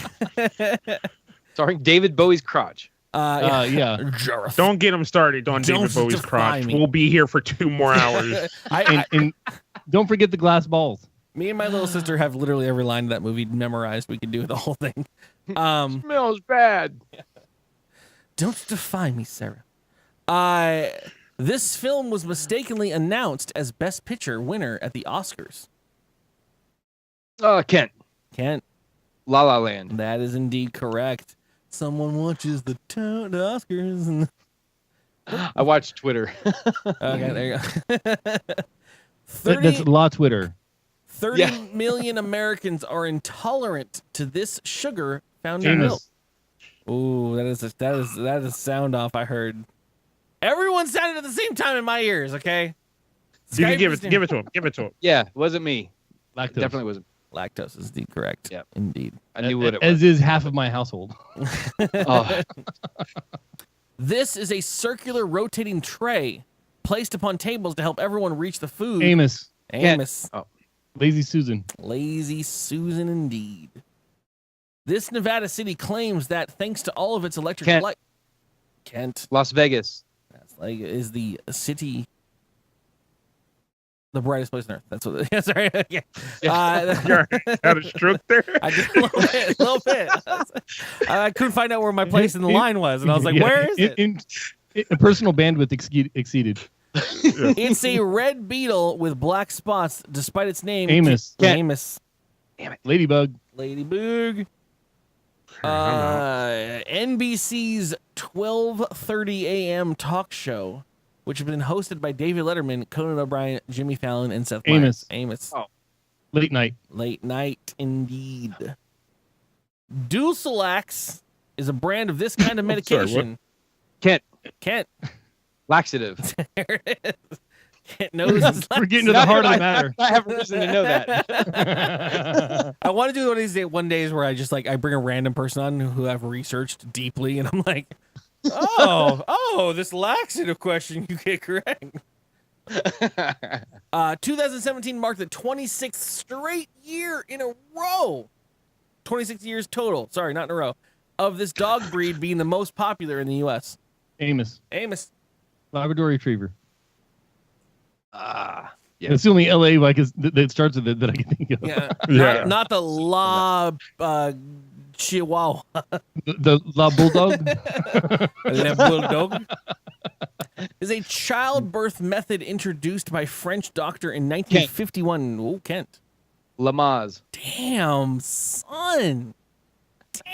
Starring David Bowie's crotch. Yeah. Don't get him started on David Bowie's crotch. We'll be here for 2 more hours. And don't forget the glass balls. Me and my little sister have literally every line of that movie memorized. We can do the whole thing. Smells bad. Don't defy me, Sarah. This film was mistakenly announced as Best Picture winner at the Oscars. Kent. Kent. La La Land. That is indeed correct. Someone watches the Oscars. And... I watched Twitter. Okay, there you go. That's law Twitter. 30 million Americans are intolerant to this sugar found in milk. Ooh, that is a sound off I heard. Everyone sounded at the same time in my ears, okay? You can give it to him. Give it to him. Yeah, it wasn't me. Lactose. Definitely wasn't. Lactose is indeed correct. Yep. Indeed. I knew what it As was. is half of my household. Oh. This is a circular rotating tray placed upon tables to help everyone reach the food. Amos. Oh. Lazy Susan. Lazy Susan, indeed. This Nevada city claims that thanks to all of its electric light, Kent, Las Vegas. that's like is the city, the brightest place on earth. That's what. Sorry, yeah. Had a stroke there. I did a little bit. I couldn't find out where my place in the line was, and I was like, "Where is it?" Personal bandwidth exceeded. It's a red beetle with black spots, despite its name. Amos. Amos. Damn it. Ladybug. Ladybug. NBC's 12:30 a.m. talk show, which has been hosted by David Letterman, Conan O'Brien, Jimmy Fallon, and Seth Meyers. Amos. Oh. Late night. Late night, indeed. Dulcolax is a brand of this kind of medication. Kent. Laxative. There it is. Kent knows. We're getting to the heart of the matter. I have reason to know that. I want to do one of these days where I just I bring a random person on who I've researched deeply, and I'm like, this laxative question you get correct. 2017 marked the 26th straight year in a row. 26 years total. Sorry, not in a row. Of this dog breed being the most popular in the U.S. Amos. Labrador Retriever. Yeah. It's the only LA that starts with it that I can think of. Yeah. Not the Chihuahua. The La Bulldog. La Bulldog is a childbirth method introduced by French doctor in 1951. Oh, Kent. Lamaze. Damn, son.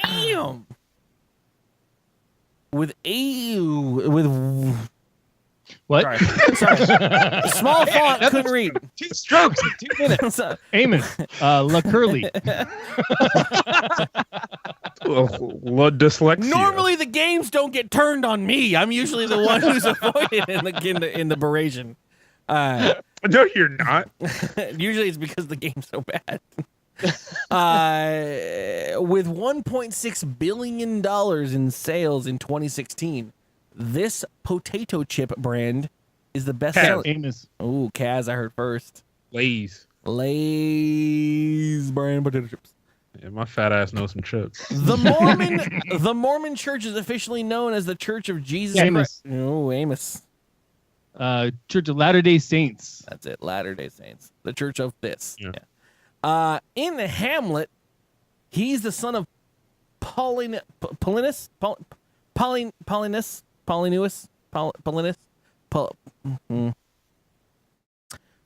Damn. With what? Sorry. Small font, couldn't read. 2 strokes in 2 minutes. Amos. La Curly. Dyslexia. Normally the games don't get turned on me. I'm usually the one who's avoided in the beration. No, you're not. Usually it's because the game's so bad. With $1.6 billion in sales in 2016, this potato chip brand is the best seller. Amos. Oh, Kaz, I heard first. Lay's brand potato chips. Yeah, my fat ass knows some chips. The Mormon Church is officially known as the Church of Jesus Christ. Oh, Amos. Church of Latter-day Saints. That's it, Latter-day Saints. The Church of this. Yeah. In the Hamlet, he's the son of Paulinus.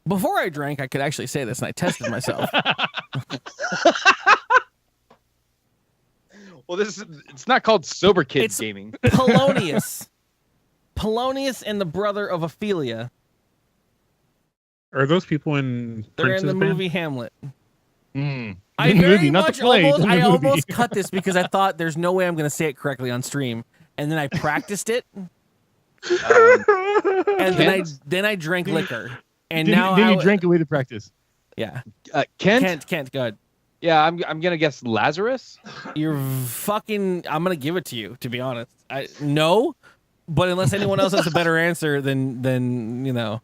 Before I drank, I could actually say this, and I tested myself. Well, it's not called Sober Kids Gaming. Polonius. Polonius and the brother of Ophelia. Are those people in They're in the band? movie Hamlet. I almost cut this because I thought there's no way I'm going to say it correctly on stream, and then I practiced it, and then I drank liquor, and now you drank away the practice. Yeah, Kent, go ahead. Yeah, I'm gonna guess Lazarus. You're fucking. I'm gonna give it to you. To be honest, no, but unless anyone else has a better answer, then you know.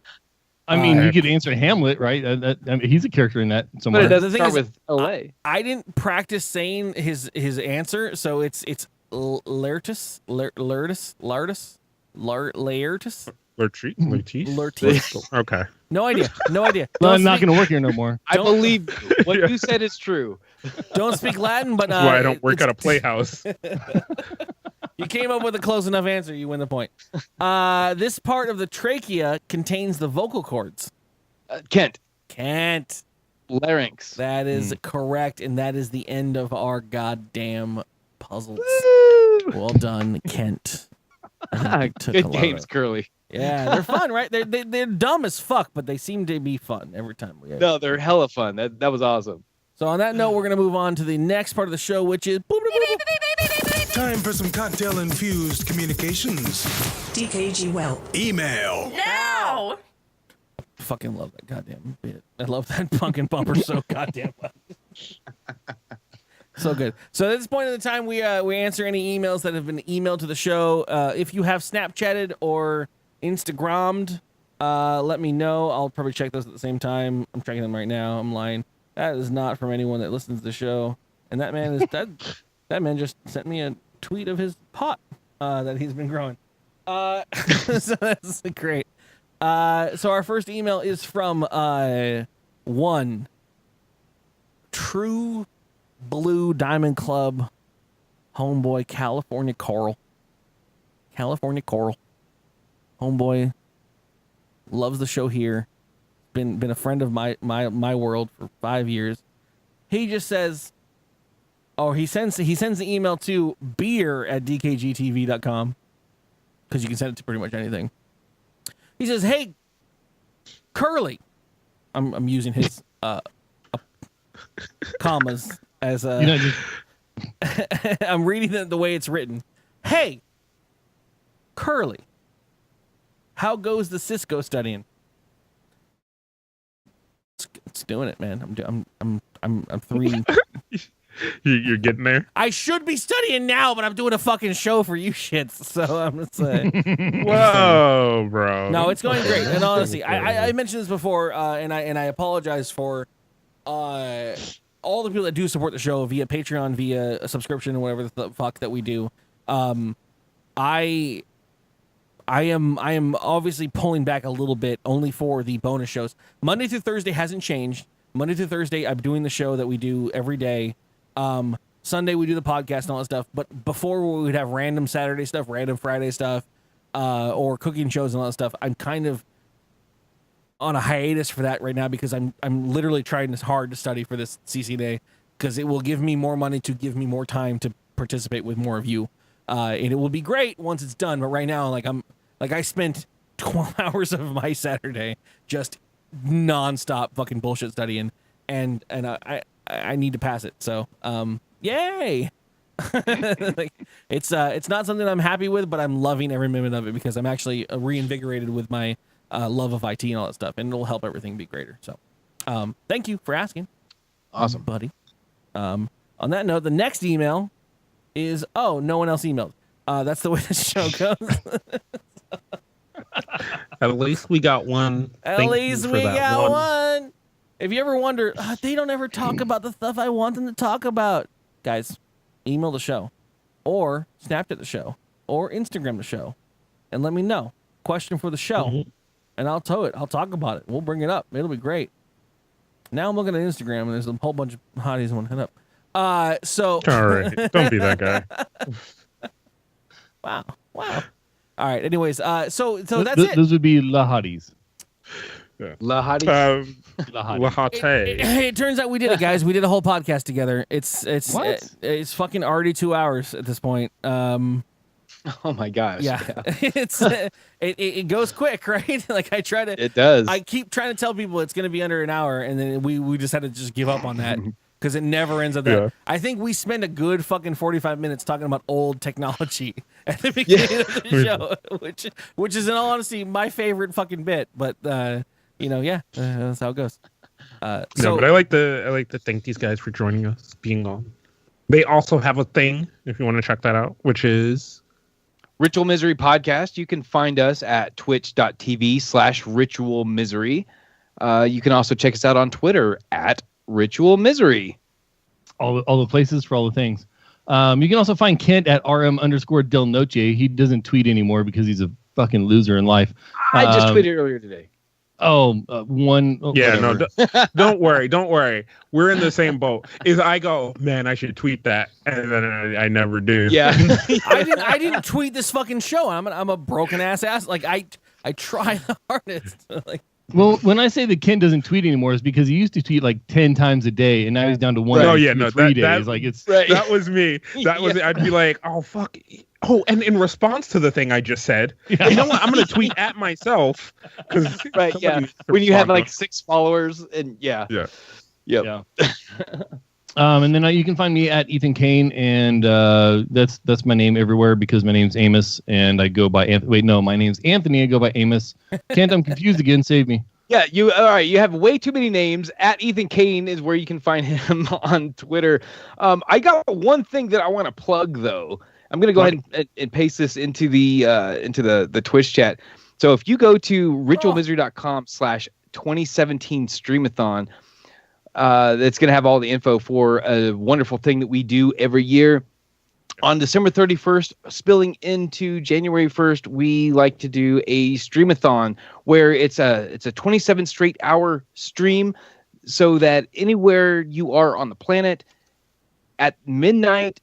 I mean, you could answer Hamlet, right? I mean, he's a character in that somewhere. But it doesn't start with Olay. I didn't practice saying his answer, so it's Laertus. Lurtice. Okay. No idea. No idea. No, Don't I'm not speak- going to work here no more. I believe what you said is true. Don't speak Latin, but That's why I don't work it's- at a playhouse. You came up with a close enough answer. You win the point. This part of the trachea contains the vocal cords. Kent, Can't. larynx. That is correct, and that is the end of our goddamn puzzles. Well done, Kent. I took a Good lot games, of- Curly. Yeah, they're fun, right? They're dumb as fuck, but they seem to be fun every time we have. No, they're hella fun. That was awesome. So on that note, we're gonna move on to the next part of the show, which is Time for some cocktail-infused communications. dkgWELP. Email. No! fucking love that goddamn bit. I love that pumpkin bumper so goddamn much. So good. So at this point in the time, we answer any emails that have been emailed to the show. If you have Snapchatted or Instagrammed, let me know. I'll probably check those at the same time. I'm checking them right now. I'm lying. That is not from anyone that listens to the show. And that man is that man just sent me a tweet of his pot that he's been growing. So that's great. So our first email is from one True Blue Diamond Club homeboy, California Coral. Homeboy loves the show here. Been a friend of my world for 5 years. He just says, he sends the email to beer@dkgtv.com because you can send it to pretty much anything. He says, "Hey, Curly," I'm using his commas as I'm reading it the way it's written. "Hey, Curly, how goes the Cisco studying?" It's doing it, man. I'm 3. You're getting there. I should be studying now, but I'm doing a fucking show for you shits. So I'm gonna say, whoa, bro. No, it's going great. And honestly, I mentioned this before, and I apologize for all the people that do support the show via Patreon, via a subscription, or whatever the fuck that we do. I am obviously pulling back a little bit, only for the bonus shows. Monday through Thursday hasn't changed. Monday through Thursday, I'm doing the show that we do every day. Sunday we do the podcast and all that stuff. But before we would have random Saturday stuff, random Friday stuff, or cooking shows and all that stuff. I'm kind of on a hiatus for that right now because I'm literally trying as hard to study for this CCNA because it will give me more money to give me more time to participate with more of you. And it will be great once it's done. But right now, I spent 12 hours of my Saturday just nonstop fucking bullshit studying, and I need to pass it. So, yay! It's not something I'm happy with, but I'm loving every minute of it because I'm actually reinvigorated with my love of IT and all that stuff, and it'll help everything be greater. So, thank you for asking. Awesome, buddy. On that note, the next email is no one else emailed. That's the way the show goes. At least we got one. At least we got one. If you ever wonder, they don't ever talk about the stuff I want them to talk about. Guys, email the show, or Snapchat the show, or Instagram the show, and let me know. Question for the show, and I'll tow it. I'll talk about it. We'll bring it up. It'll be great. Now I'm looking at Instagram, and there's a whole bunch of hotties I want to hit up. So all right, don't be that guy. Wow. All right. Anyways, so that's it. Those would be lahadis. Yeah. Lahadi. It turns out we did it, guys. We did a whole podcast together. It's it's fucking already 2 hours at this point. Oh my gosh. Yeah. It goes quick, right? Like It does. I keep trying to tell people it's going to be under an hour, and then we just had to just give up on that because it never ends up that. Yeah. I think we spend a good fucking 45 minutes talking about old technology at the beginning of the show, which is in all honesty my favorite fucking bit. But that's how it goes. But I like to thank these guys for joining us, being on. They also have a thing if you want to check that out, which is Ritual Misery Podcast. You can find us at twitch.tv/ritualmisery. You can also check us out on Twitter at Ritual Misery. All the places for all the things. You can also find Kent at RM_Del Noche. He doesn't tweet anymore because he's a fucking loser in life. I just tweeted earlier today. Yeah, whatever. don't worry. We're in the same boat. Is I go, man, I should tweet that, and then I never do. Yeah. I didn't tweet this fucking show. I'm a broken ass. Like I try the hardest. Like, Well, when I say that Ken doesn't tweet anymore, it's because he used to tweet like 10 times a day, and now he's down to one. Oh every yeah, 2 no, or 3 days. that, Like it's that was me. That was I'd be like, oh fuck. Oh, and in response to the thing I just said, you know what? I'm gonna tweet at myself because when you have like 6 followers and yeah. And then you can find me at Ethan Kane, and that's my name everywhere because my name's Amos, and I go by my name's Anthony. I go by Amos. Kent, I'm confused again. Save me. Yeah, all right. You have way too many names. At Ethan Kane is where you can find him on Twitter. I got one thing that I want to plug though. I'm gonna go ahead and paste this into the Twitch chat. So if you go to ritualmisery.com/2017 streamathon, that's going to have all the info for a wonderful thing that we do every year. On December 31st, spilling into January 1st, we like to do a streamathon where it's a 27 straight hour stream so that anywhere you are on the planet at midnight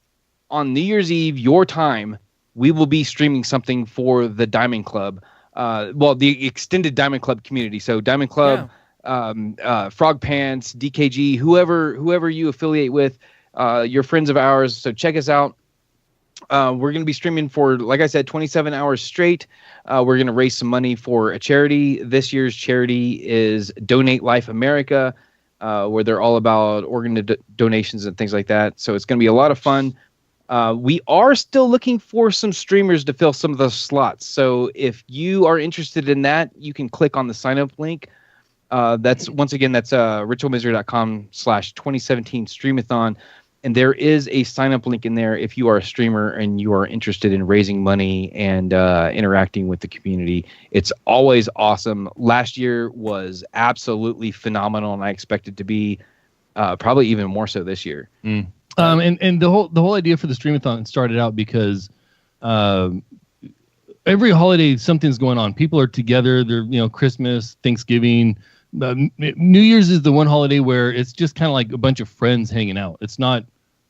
on New Year's Eve, your time, we will be streaming something for the Diamond Club. The extended Diamond Club community. So Diamond Club, Frog Pants, DKG, whoever you affiliate with, you're friends of ours. So check us out. We're going to be streaming for, like I said, 27 hours straight. We're going to raise some money for a charity. This year's charity is Donate Life America, where they're all about organ donations and things like that. So it's going to be a lot of fun. We are still looking for some streamers to fill some of those slots. So if you are interested in that, you can click on the sign up link. That's ritualmisery.com/2017 streamathon. And there is a sign up link in there if you are a streamer and you are interested in raising money and interacting with the community. It's always awesome. Last year was absolutely phenomenal, and I expect it to be probably even more so this year. And the whole idea for the streamathon started out because every holiday something's going on. People are together. They're Christmas, Thanksgiving. New Year's is the one holiday where it's just kind of like a bunch of friends hanging out. It's not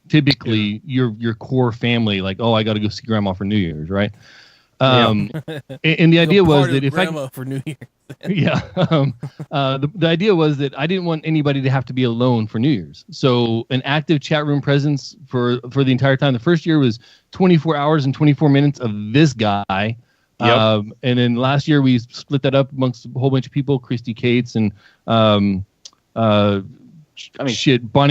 typically your core family. Like, oh, I got to go see Grandma for New Year's, right? And the idea was that if Grandma for New Year's. The idea was that I didn't want anybody to have to be alone for New Year's. So an active chat room presence for the entire time. The first year was 24 hours and 24 minutes of this guy. And then last year we split that up amongst a whole bunch of people, Christy Cates and Bonnie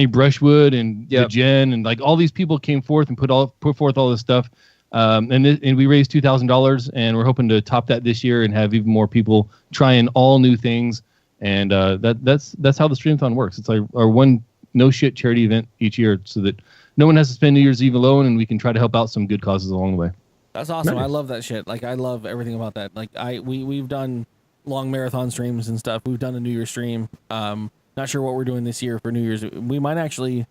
Brushwood and Jen, and like all these people came forth and put forth all this stuff. And we raised $2,000, and we're hoping to top that this year and have even more people trying all new things. And that's how the Streamathon works. It's like our one no shit charity event each year, so that no one has to spend New Year's Eve alone, and we can try to help out some good causes along the way. That's awesome. Nice. I love that shit. Like, I love everything about that. Like, we've done long marathon streams and stuff. We've done a New Year's stream. Not sure what we're doing this year for New Year's. I might actually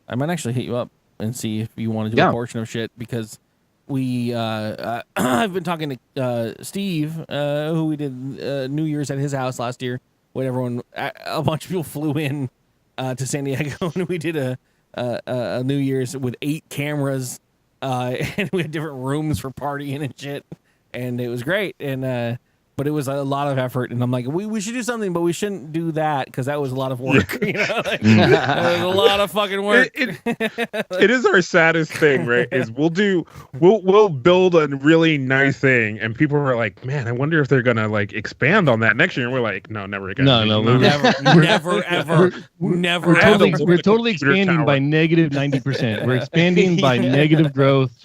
hit you up and see if you want to do a portion of shit, because I've been talking to Steve, who we did New Year's at his house last year, when a bunch of people flew in to San Diego, and we did a New Year's with 8 cameras. And we had different rooms for partying and shit, and it was great. And but it was a lot of effort, and I'm like, we should do something, but we shouldn't do that because that was a lot of work. It was a lot of fucking work. It is our saddest thing, right? Is we'll build a really nice thing, and people are like, man, I wonder if they're gonna like expand on that next year. And we're like, no, never again. No, never, ever. We're totally expanding by negative 90%. We're expanding by negative growth.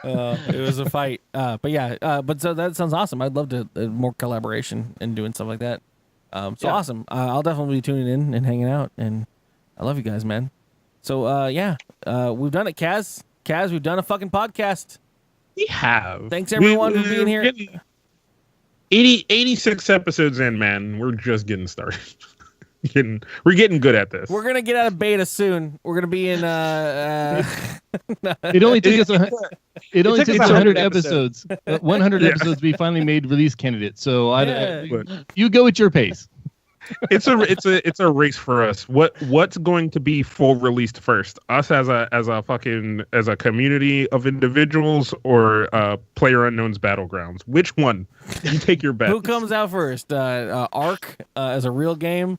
It was a fight, but so that sounds awesome. I'd love to more collaboration and doing stuff like that. Awesome. I'll definitely be tuning in and hanging out, and I love you guys, man. So we've done it, Kaz. We've done a fucking podcast. We have. Thanks everyone for being here. 86 episodes in, man. We're just getting started. We're getting good at this. We're gonna get out of beta soon. We're gonna be in. It only took us. It only took takes us 100 100 episodes. 100 Yeah. episodes to be finally made release candidates. So Yeah. you go at your pace. It's a race for us. What's going to be full released first? Us as a community of individuals, or PlayerUnknown's Battlegrounds? Which one? You take your bet. Who comes out first? Ark as a real game.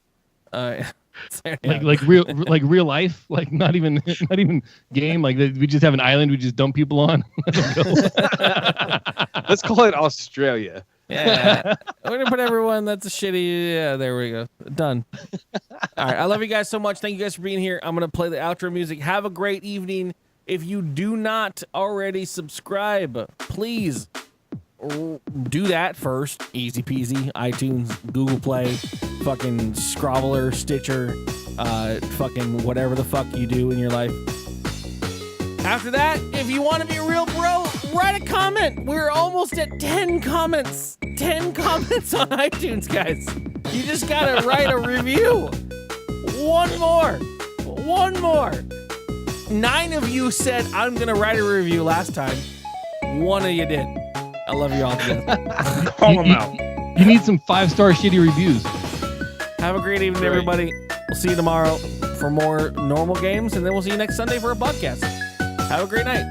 Like real life, like not even game. Like we just have an island we just dump people on. Let's call it Australia. Yeah, we're gonna put everyone. That's a shitty. Yeah, there we go. Done. All right, I love you guys so much. Thank you guys for being here. I'm gonna play the outro music. Have a great evening. If you do not already subscribe, please do that first. Easy peasy. iTunes, Google Play, fucking Scrobbler, Stitcher, fucking whatever the fuck you do in your life. After that, if you want to be a real bro, write a comment. We're almost at 10 comments. 10 comments on iTunes, guys. You just gotta write a review. One more. 9 of you said, I'm gonna write a review last time. 1 of you did. I love you all together. Call them out. You need some 5-star shitty reviews. Have a great evening, everybody. We'll see you tomorrow for more normal games, and then we'll see you next Sunday for a podcast. Have a great night.